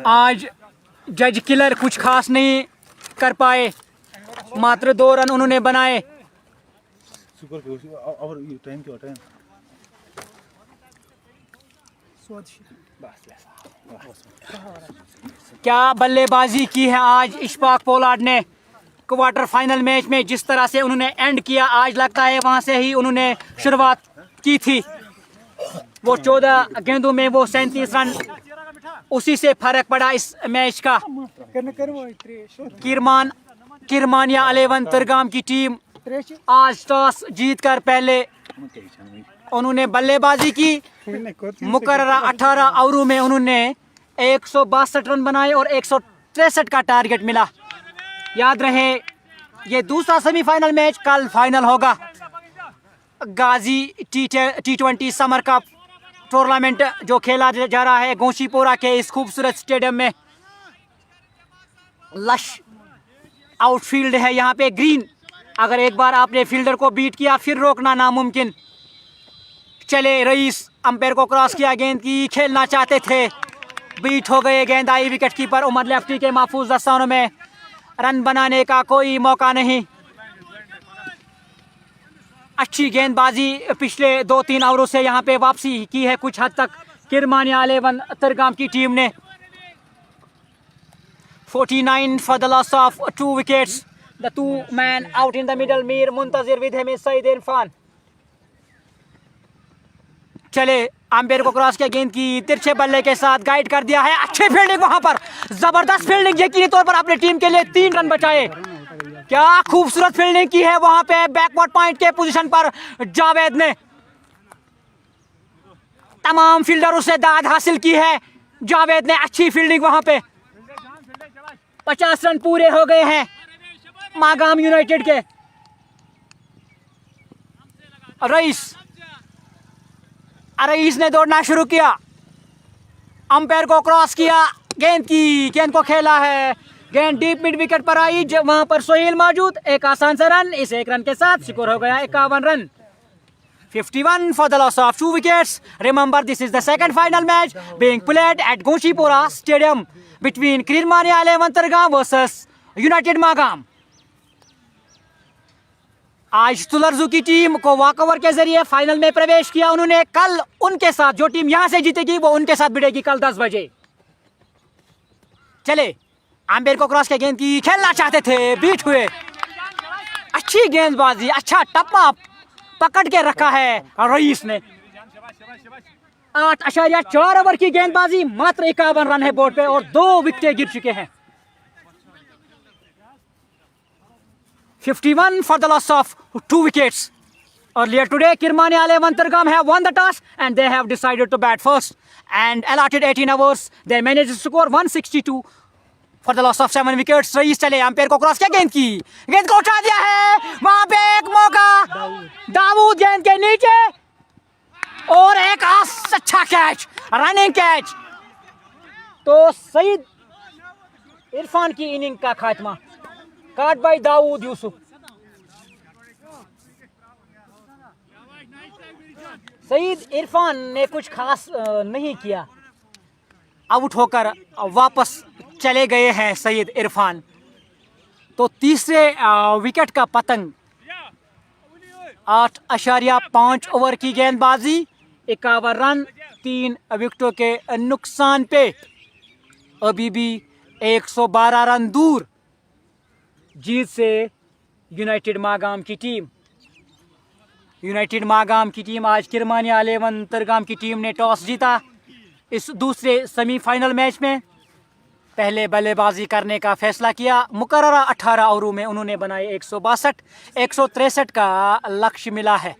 आज जज किलर कुछ खास नहीं कर पाए, मात्र 2 रन उन्होंने बनाए। क्या बल्लेबाजी की है आज इशफाक पोलार्ड ने क्वार्टर फाइनल मैच में। जिस तरह से उन्होंने एंड किया, आज लगता है वहां से ही उन्होंने शुरुआत की थी। वो 14 गेंदों में वो 37 रन, उसी से फर्क पड़ा इस मैच का। किरमानिया 11 तरगाम की टीम आज टॉस जीतकर पहले उन्होंने बल्लेबाजी की। मुकर्ररा 18 ओवरों में उन्होंने 162 रन बनाए और 163 का टारगेट मिला। याद रहे, ये दूसरा सेमीफाइनल मैच कल फाइनल होगा। गाजी T20 समर कप टूर्नामेंट जो खेला जा रहा है गोशीपोरा के इस खूबसूरत स्टेडियम में। लश आउटफील्ड है यहाँ पे, ग्रीन। अगर एक बार आपने फील्डर को बीट किया फिर रोकना नामुमकिन। चले, रईस अंपायर को क्रॉस किया गेंद की, खेलना चाहते थे, बीट हो गए। गेंद आई विकेट कीपर उमर लेफ्टी के महफूज दस्तानों में। रन बनाने का कोई मौका नहीं। अच्छी गेंदबाजी पिछले 2-3 ओवरों से यहाँ पे वापसी की है कुछ हद तक किरमानिया 11 तरगाम की टीम ने। 49 for the loss of 2 wickets. The 2 man out in the middle, Mir मुंतजिर with him is Saeed Irfan. चले, अंपायर को क्रॉस किया गेंद की, तिरछे बल्ले के साथ गाइड कर दिया है। अच्छी फील्डिंग वहां पर, जबरदस्त फील्डिंग, यकीनी तौर पर अपने टीम के लिए 3 रन बचाए। क्या खूबसूरत फील्डिंग की है वहां पे बैकवर्ड पॉइंट के पोजीशन पर जावेद ने। तमाम फील्डरों से दाद हासिल की है जावेद ने। अच्छी फील्डिंग वहां पे। 50 रन पूरे हो गए हैं मागाम यूनाइटेड के। रईस ने दौड़ना शुरू किया, अंपायर को क्रॉस किया, गेंद को खेला है, गेंद डीप मिड विकेट पर आई, जब वहां पर सोहेल मौजूद, एक आसान सा रन, इस एक रन के साथ स्कोर हो गया 51 run. 51 for the loss of 2 wickets. Remember, this is the second final match being played at Gonchipura Stadium between Kirmani Alevantargam versus United Magam. आज तुलरजू की टीम को वॉकओवर के जरिए फाइनल में प्रवेश किया उन्होंने। कल उनके साथ जो टीम यहां से जीतेगी वो उनके साथ भिड़ेगी कल 10 बजे। चले, आम्बेर को क्रॉस के गेंद की खेलना चाहते थे, बीट हुए। अच्छी गेंदबाजी, अच्छा टप्पा पकड़ के रखा है रईस ने। 8.4 ओवर की गेंदबाजी, मात्र 51 रन है बोर्ड पे और 2 विकेट गिर चुके हैं। 51 for the loss of 2 wickets. Earlier today, Kirmani Alevantargam have won the toss and they have decided to bat first and allotted 18 overs. They managed to score 162 for the loss of 7 wickets. Rice चले, umpire को cross किया, गेंद को उठा दिया है, वहां पे एक मौका, दाऊद गेंद के नीचे और एक अच्छा कैच, रनिंग कैच। तो सईद इरफान की इनिंग का खात्मा, काट बाई दाऊद यूसुफ। सईद इरफान ने कुछ खास नहीं किया, आउट होकर वापस चले गए हैं सईद इरफान। तो तीसरे विकेट का पतंग, 8.5 ओवर की गेंदबाजी, 51 रन, 3 विकेटों के नुकसान पे अभी भी 112 रन दूर जीत से यूनाइटेड मागाम की टीम। यूनाइटेड मागाम की टीम आज किरमानी आलेवंतरगाम की टीम ने टॉस जीता। इस दूसरे सेमीफाइनल मैच में पहले बल्लेबाजी करने का फैसला किया। मुकर्ररा 18 ओवरों में उन्होंने बनाए 162, 163 का लक्ष्य मिला है।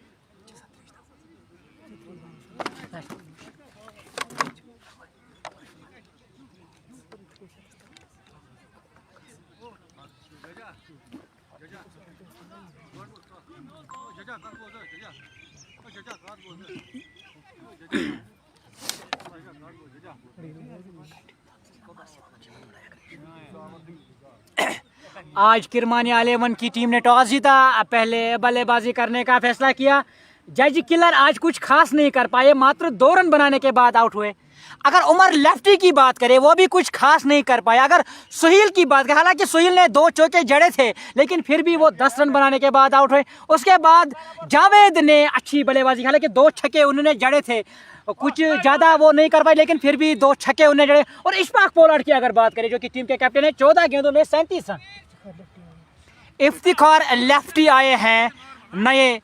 आज किरमानी आलेवन की टीम ने टॉस जीता, पहले बल्लेबाजी करने का फैसला किया। जज किलर आज कुछ खास नहीं कर पाए, मात्र 2 रन बनाने के बाद आउट हुए। अगर उमर लेफ्टी की बात करें, वो भी कुछ खास नहीं कर पाया। अगर सुहेल की बात करें, हालांकि सुहेल ने 2 चौके जड़े थे, लेकिन फिर भी वो 10 रन बनाने के बाद आउट हुए। उसके बाद जावेद ने अच्छी बल्लेबाजी, हालांकि 2 छक्के उन्होंने जड़े थे, कुछ ज़्यादा वो नहीं कर पाए, लेकिन फिर भी 2 छक्के उन्हें जड़े। और इशफाक पोलार्ड की अगर बात करें, जो कि टीम के कैप्टन है, 14 गेंदों में 37 रन। इफ्तिखार लेफ्टी आए हैं नए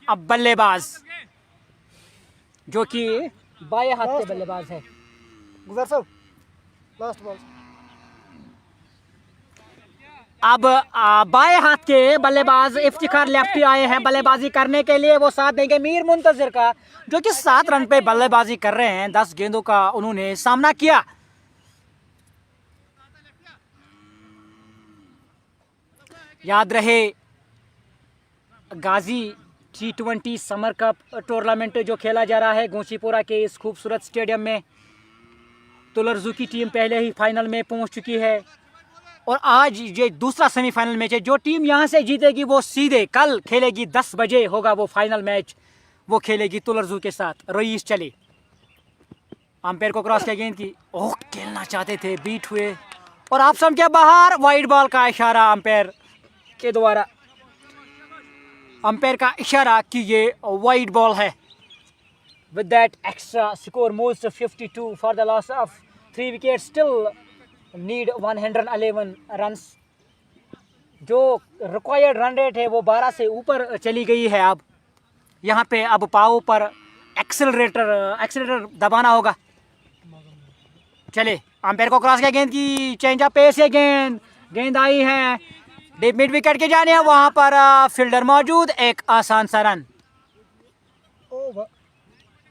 बल्लेबाज, जो कि बाएं हाथ के बल्लेबाज है। अब बाएं हाथ के बल्लेबाज इफ्तिखार लेफ्टी आए हैं बल्लेबाजी करने के लिए। वो साथ देंगे मीर मुंतजिर का, जो कि 7 रन पे बल्लेबाजी कर रहे हैं। 10 गेंदों का उन्होंने सामना किया। याद रहे, गाजी T20 समर कप टूर्नामेंट जो खेला जा रहा है गोंचीपुरा के इस खूबसूरत स्टेडियम में, तुलरजू की टीम पहले ही फाइनल में पहुंच चुकी है। और आज ये दूसरा सेमीफाइनल मैच है। जो टीम यहां से जीतेगी वो सीधे कल खेलेगी, 10 बजे होगा वो फाइनल मैच, वो खेलेगी तुलरजू के साथ। रईस चले, अंपायर को क्रॉस किया, गेंद की ओह खेलना चाहते थे, बीट हुए और आप सब के बाहर। वाइड बॉल का इशारा अंपायर के द्वारा, अंपायर का इशारा कि ये वाइड बॉल है। With that extra score moves to 52 for the loss of 3 wicket, still need 111 runs. जो रिक्वायर्ड रन रेट है वो 12 से ऊपर चली गई है। अब यहाँ पे अब पाओ पर एक्सेलरेटर दबाना होगा। चले, अंपायर को क्रॉस किया, गेंद की चेंज ऑफ पेस है, गेंद आई है डीप मिड विकेट के जाने, वहां पर फील्डर मौजूद, एक आसान सा रन।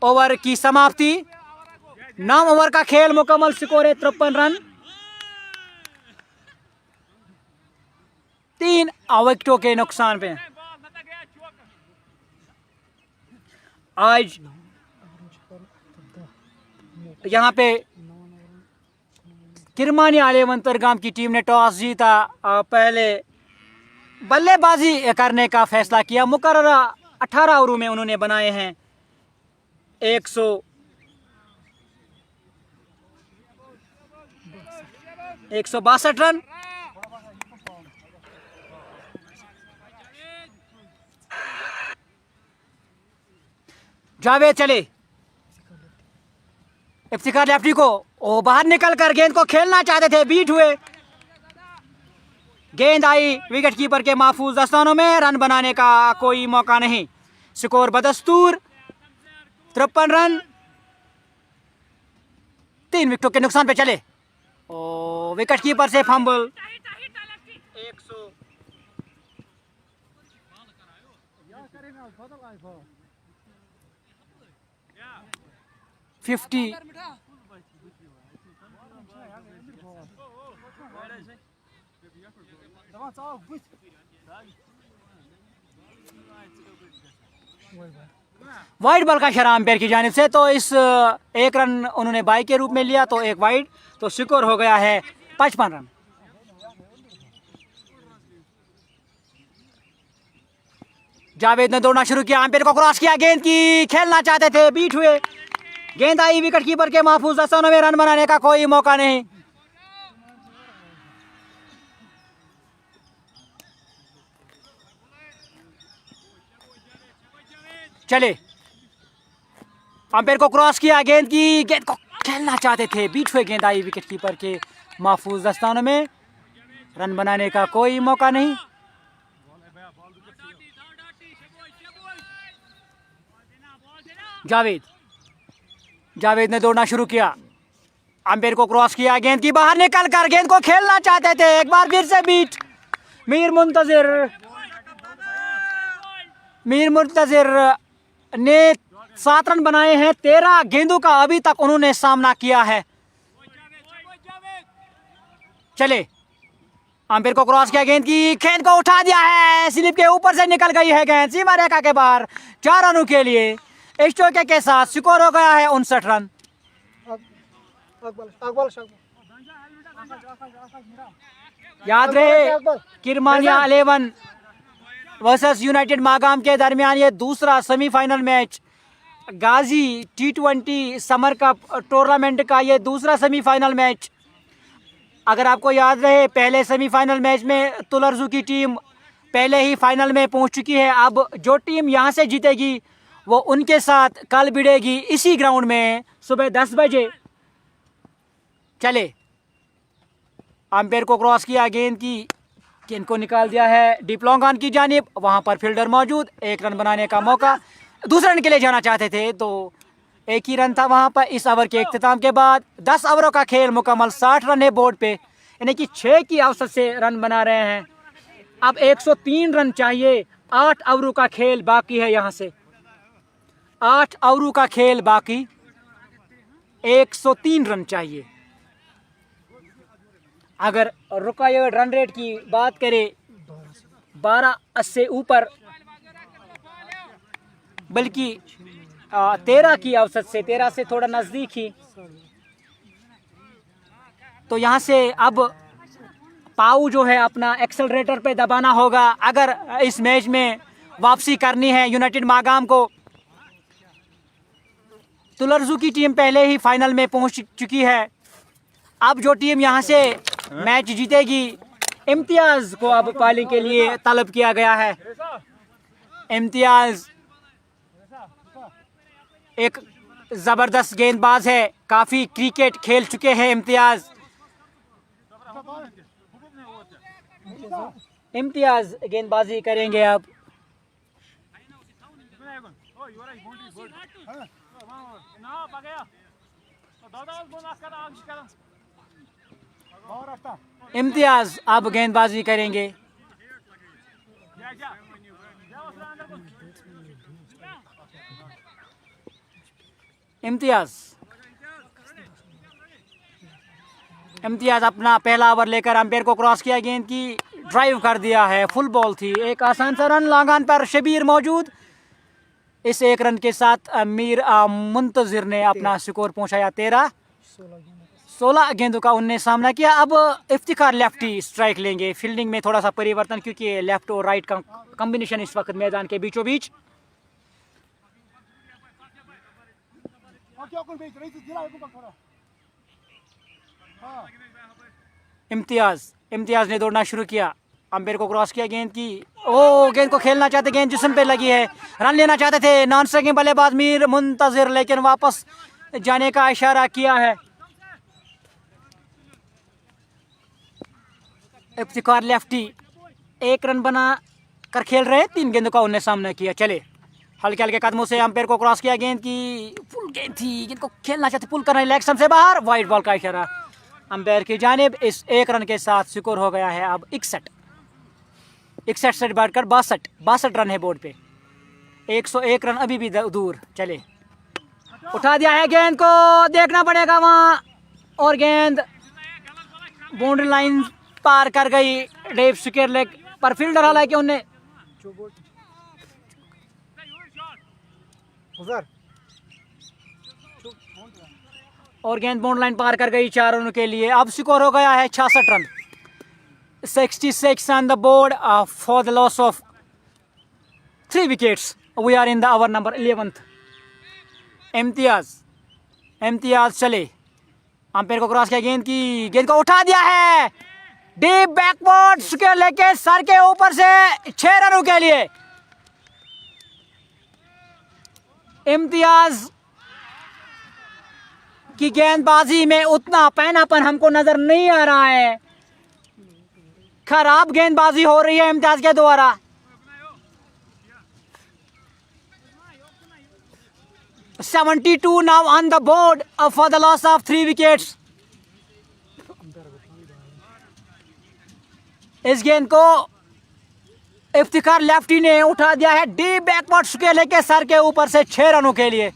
ओवर की समाप्ति, 9 ओवर का खेल मुकम्मल, स्कोर है 53 रन। 3 विकेटों के नुकसान पे। आज यहाँ पे किरमानिया 11 तरगाम की टीम ने टॉस जीता, पहले बल्लेबाजी करने का फैसला किया। मुकर्ररा 18 ओवरों में उन्होंने बनाए हैं 162 रन। जावेद चले, इफ्तिखार लेफ्टी को ओ बाहर निकलकर गेंद को खेलना चाहते थे, बीट हुए। गेंद आई विकेट कीपर के महफूज दस्तानों में, रन बनाने का कोई मौका नहीं। स्कोर बदस्तूर 53 रन 3 विकेटों के नुकसान पे चले। ओ विकेट कीपर से फंबल। 50 वाइड बॉल का इशारा अंपायर की जानिब से, तो इस एक रन उन्होंने बाई के रूप में लिया, तो एक वाइड, तो स्कोर हो गया है 55 रन। जावेद ने दौड़ना शुरू किया, अंपायर को क्रॉस किया, गेंद की खेलना चाहते थे, बीट हुए। गेंद आई विकेट कीपर के महफूज दस्तानों में, रन बनाने का कोई मौका नहीं। चले, अंपायर को क्रॉस किया, गेंद को खेलना चाहते थे, बीट हुए। गेंद आई विकेट कीपर के महफूज दस्तानों में, रन बनाने का कोई मौका नहीं। जावेद ने दौड़ना शुरू किया, अंपायर को क्रॉस किया, गेंद की बाहर निकल कर गेंद को खेलना चाहते थे, एक बार फिर से बीट। मीर मुंतजिर ने 7 रन बनाए हैं, 13 गेंदों का अभी तक उन्होंने सामना किया है। चले, अंपायर को क्रॉस किया, गेंद को उठा दिया है, स्लिप के ऊपर से निकल गई है गेंद, सीमा रेखा के बाहर। 4 रनों के लिए इस चौके के साथ स्कोर हो गया है 59 रन। याद रहे, किरमानिया 11 वर्सेस यूनाइटेड मागाम के दरमियान ये दूसरा सेमीफाइनल मैच, गाजी T20 समर कप टूर्नामेंट का ये दूसरा सेमीफाइनल मैच। अगर आपको याद रहे, पहले सेमीफाइनल मैच में तुलरजू की टीम पहले ही फाइनल में पहुंच चुकी है। अब जो टीम यहां से जीतेगी वो उनके साथ कल भिड़ेगी इसी ग्राउंड में सुबह 10 बजे। चले, अंपायर को क्रॉस किया, गेंद को निकाल दिया है डीप लॉन्ग ऑन की जानिब, वहां पर फील्डर मौजूद, 1 रन बनाने का मौका। दूसरे रन के लिए जाना चाहते थे, तो एक ही रन था वहां पर। इस ओवर के इख्तिताम के बाद 10 ओवरों का खेल मुकम्मल, 60 रन है बोर्ड पे, यानी कि 6 की औसत से रन बना रहे हैं। अब 103 रन चाहिए, 8 ओवरों का खेल बाकी है, यहाँ से 8 ओवरों का खेल बाकी, 103 रन चाहिए। अगर रिक्वायर्ड रन रेट की बात करें 12 से ऊपर, बल्कि 13 की औसत से, 13 से थोड़ा नजदीक ही, तो यहाँ से अब पाऊ जो है अपना एक्सेलरेटर पे दबाना होगा अगर इस मैच में वापसी करनी है यूनाइटेड मागाम को। तुलरजू की टीम पहले ही फाइनल में पहुंच चुकी है। अब जो टीम यहाँ से मैच जीतेगी, इम्तियाज को अब पाली के लिए तलब किया गया है। इम्तियाज एक जबरदस्त गेंदबाज है, काफी क्रिकेट खेल चुके हैं इम्तियाज गेंदबाजी करेंगे अब। इम्तियाज अब गेंदबाजी करेंगे। इम्तियाज अपना पहला ओवर लेकर अंपायर को क्रॉस किया, गेंद की ड्राइव कर दिया है, फुल बॉल थी, एक आसान सा रन। लॉन्ग ऑन पर शबीर मौजूद। इस 1 रन के साथ मीर मुंतजिर ने अपना स्कोर पहुंचाया 13। 16 गेंदों का उनने सामना किया। अब इफ्तिखार लेफ्टी स्ट्राइक लेंगे। फील्डिंग में थोड़ा सा परिवर्तन, क्योंकि लेफ्ट और राइट का कॉम्बिनेशन इस वक्त मैदान के बीचों बीच। इम्तियाज ने दौड़ना शुरू किया, अंपायर को क्रॉस किया, गेंद की गेंद को खेलना चाहते, गेंद जिस्म पे लगी है, रन लेना चाहते थे नॉन स्ट्राइकिंग बल्लेबाज मीर मुंतजिर, लेकिन वापस जाने का इशारा किया है। इफ्तिखार लेफ्टी 1 रन बना कर खेल रहे, 3 गेंदों का उन्हें सामना किया। चले हल्के हल्के कदमों से अंपायर को क्रॉस किया, गेंद की फुल गेंद थी, गेंद को खेलना चाहते, पुल करना, लेग स्टंप से बाहर, वाइड बॉल का इशारा अंपायर की जानिब। इस 1 रन के साथ स्कोर हो गया है अब 61 से बढ़कर 62 रन है बोर्ड पे। 101 रन अभी भी दूर। चले उठा दिया है, गेंद को देखना पड़ेगा वहां, और गेंद बाउंड्री लाइन पार कर गई डेव स्क्वायर लेग पर। फील्डर हालांकि उन्हें और गेंद बाउंड्री लाइन पार कर गई 4 रनों के लिए। अब स्कोर हो गया है 66 run. 66 on the board for the loss of 3 wickets. We are in the over number 11th. Imtiaz चले, अंपायर को क्रॉस किया, गेंद को उठा दिया है, डीप बैकवर्ड के लेके सर के ऊपर से 6 रनों के लिए। इम्तियाज की गेंदबाजी में उतना पैनापन हमको नजर नहीं आ रहा है, खराब गेंदबाजी हो रही है इम्तियाज के द्वारा। $72 now on the board for the loss of 3 wickets. इस गेंद को इफ्तिखार लेफ्टी ने उठा दिया है, डीप बैकवर्ड के लेके सर के ऊपर से 6 रनों के लिए।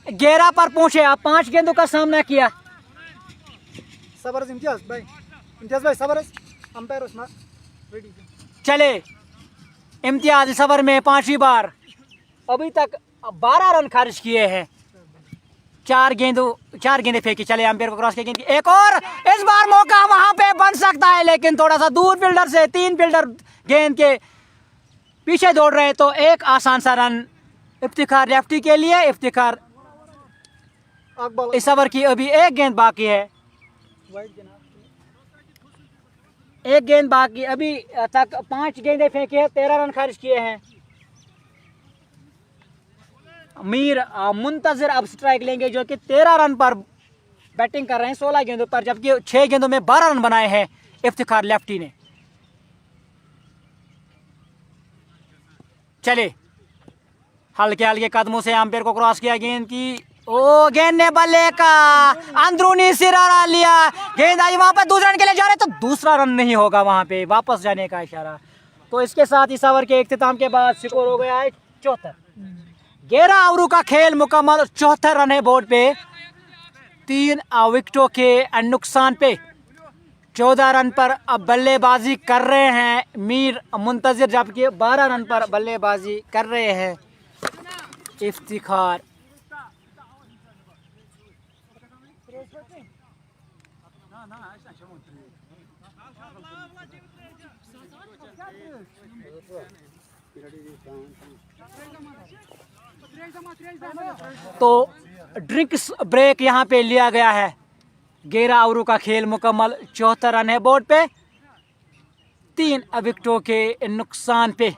11 पर पहुंचे, आप 5 गेंदों का सामना किया। इम्तियाज भाई सबरस अंपायर चले इम्तियाज इस ओवर में 5वीं बार, अभी तक 12 रन खर्च किए हैं, 4 गेंदें फेंकी। चले अंपायर को क्रॉस किया, गेंद एक और, इस बार मौका वहां पे बन सकता है, लेकिन थोड़ा सा दूर फील्डर से 3 फील्डर गेंद के पीछे दौड़ रहे, तो एक आसान सा रन इफ्तिखार लेफ्टी के लिए। इफ्तिखार इस ओवर की अभी 1 गेंद बाकी है, 1 गेंद बाकी, अभी तक 5 गेंदें फेंकी है, 13 रन खर्च किए हैं। मीर मुंतजिर अब स्ट्राइक लेंगे, जो कि 13 रन पर बैटिंग कर रहे हैं 16 गेंदों पर, जबकि 6 गेंदों में 12 रन बनाए हैं इफ्तिखार लेफ्टी ने। चले हल्के हल्के कदमों से अंपायर को क्रॉस किया, गेंद ने बल्ले का अंदरूनी सिरा लिया, गेंद आई वहां पर, दूसरा रन के लिए जा रहे, तो दूसरा रन नहीं होगा, वहां पे वापस जाने का इशारा। तो इसके साथ इस ओवर के इख्तिताम के बाद स्कोर हो गया है 74। 11 ओवरों का खेल मुकम्मल, 74 रन है बोर्ड पे, 3 विकेटों के नुकसान पे। 14 रन पर अब बल्लेबाजी कर रहे हैं मीर मुंतजिर, जबकि 12 रन पर बल्लेबाजी कर रहे हैं इफ्तिखार। तो ड्रिंक्स ब्रेक यहाँ पे लिया गया है। 11 ओवरों का खेल मुकम्मल, 74 रन है बोर्ड पे, 3 विकेटों के नुकसान पे।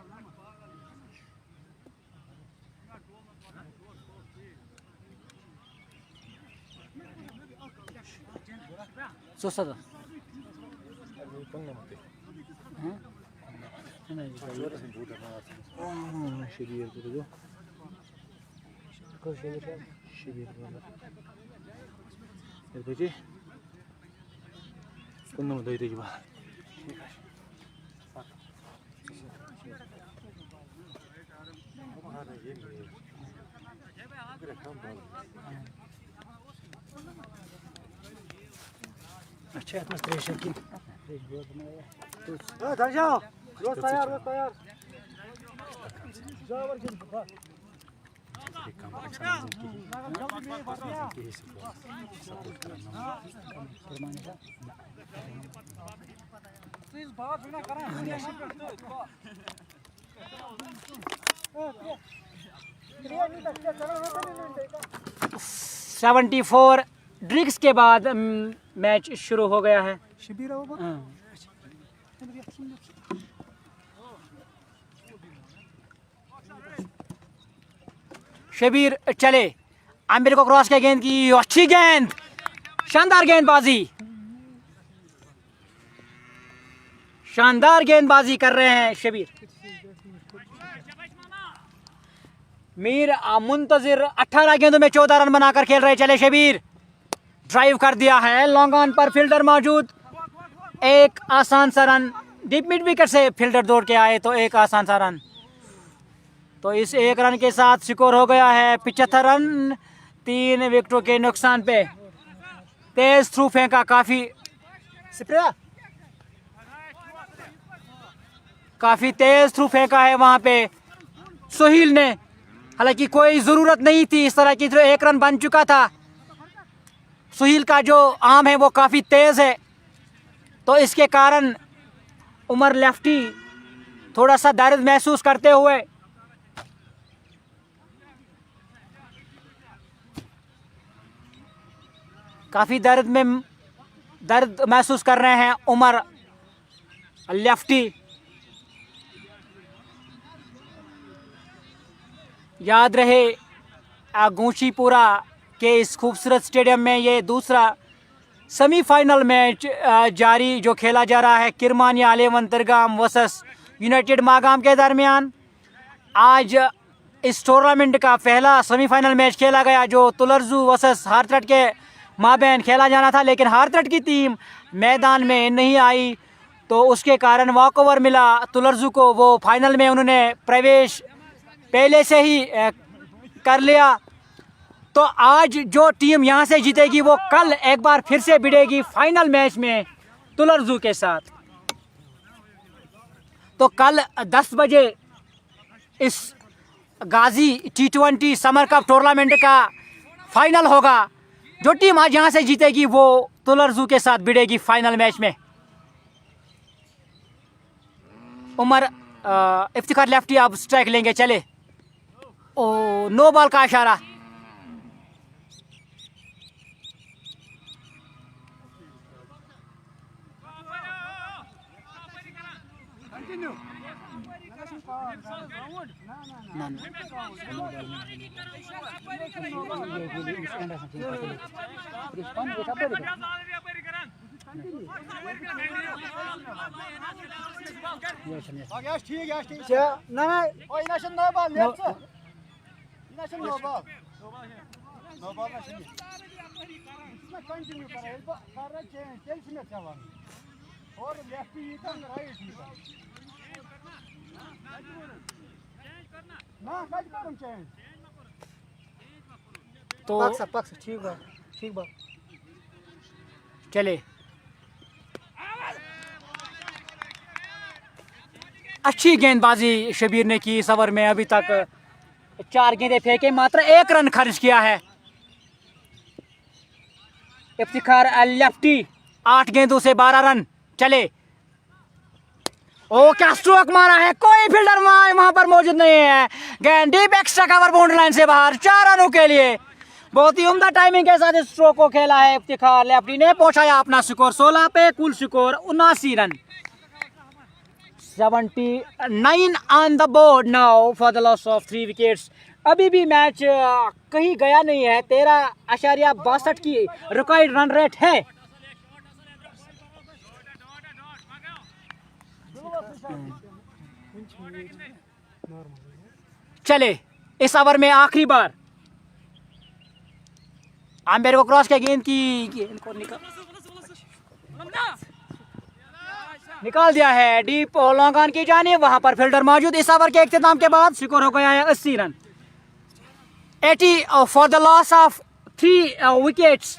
अच्छा सेवेंटी फोर ड्रिंक्स के बाद मैच शुरू हो गया है। शिबिर हो गया। शबीर चले, आमिर को क्रॉस के गेंद की अच्छी गेंद, शानदार गेंदबाजी, शानदार गेंदबाजी कर रहे हैं शबीर। मीर मुंतजिर 18 गेंदों में 14 रन बनाकर खेल रहे। चले शबीर, ड्राइव कर दिया है, लॉन्ग ऑन पर फील्डर मौजूद, एक आसान सा रन, डीप मिड विकेट से फील्डर दौड़ के आए तो एक आसान सा रन। तो इस एक रन के साथ स्कोर हो गया है 75 रन 3 विकेटों के नुकसान पे। तेज थ्रू फेंका, काफी तेज थ्रू फेंका है वहां पे सोहिल ने, हालांकि कोई जरूरत नहीं थी इस तरह की, जो एक रन बन चुका था। सोहिल का जो आर्म है वो काफी तेज है, तो इसके कारण उमर लेफ्टी थोड़ा सा दर्द महसूस करते हुए काफी दर्द महसूस कर रहे हैं उमर लेफ्टी। याद रहे गूंशीपुरा के इस खूबसूरत स्टेडियम में ये दूसरा सेमीफाइनल मैच जारी जो खेला जा रहा है किरमानिया 11 तरगाम वर्सेस यूनाइटेड मागाम के दरमियान। आज इस टूर्नामेंट का पहला सेमीफाइनल मैच खेला गया जो तुलरजू वर्सेस हारतट के माबैन खेला जाना था, लेकिन हारतट की टीम मैदान में नहीं आई तो उसके कारण वॉकओवर मिला तुलरजू को। वो फाइनल में उन्होंने प्रवेश पहले से ही कर लिया। तो आज जो टीम यहाँ से जीतेगी वो कल एक बार फिर से भिड़ेगी फाइनल मैच में तुलरजू के साथ। तो कल 10 बजे इस गाजी T20 समर कप टूर्नामेंट का फाइनल होगा। जो टीम आज यहाँ से जीतेगी वो तुलरजू के साथ भिड़ेगी फाइनल मैच में। उमर इफ्तिखार लेफ्टी अब स्ट्राइक लेंगे। चले, ओ नो बॉल का इशारा। तो ठीक बा। चले, अच्छी गेंदबाजी शबीर ने की इस ओवर में। अभी तक 4 गेंदें फेंके, मात्र 1 रन खर्च किया है। इफ्तिखार लेफ्टी 8 गेंदों से 12 रन। चले, ओ क्या स्ट्रोक मारा है, कोई फील्डर वहां पर मौजूद नहीं है। गेंद deep extra cover boundary line से बाहर, 4 रनों के लिए। बहुत ही उम्दा टाइमिंग के साथ इस स्ट्रोक को खेला है इफ्तिखार लेफ्टी ने, पहुंचाया अपना स्कोर 16 पे। कुल score 79 run, 79 on the board now for the loss of 3 wickets. अभी भी मैच कहीं गया नहीं है, 13.62 की रिकॉर्ड रन रेट है। चले, इस ओवर में आखिरी बार आम्बेर को क्रॉस के गेंद को निकाल दिया है डीप लॉन्ग ऑन की जानिब, वहां पर फील्डर मौजूद। इस ओवर के इख्तिताम के बाद स्कोर हो गया है 80 run, 80 for the loss of 3 wickets.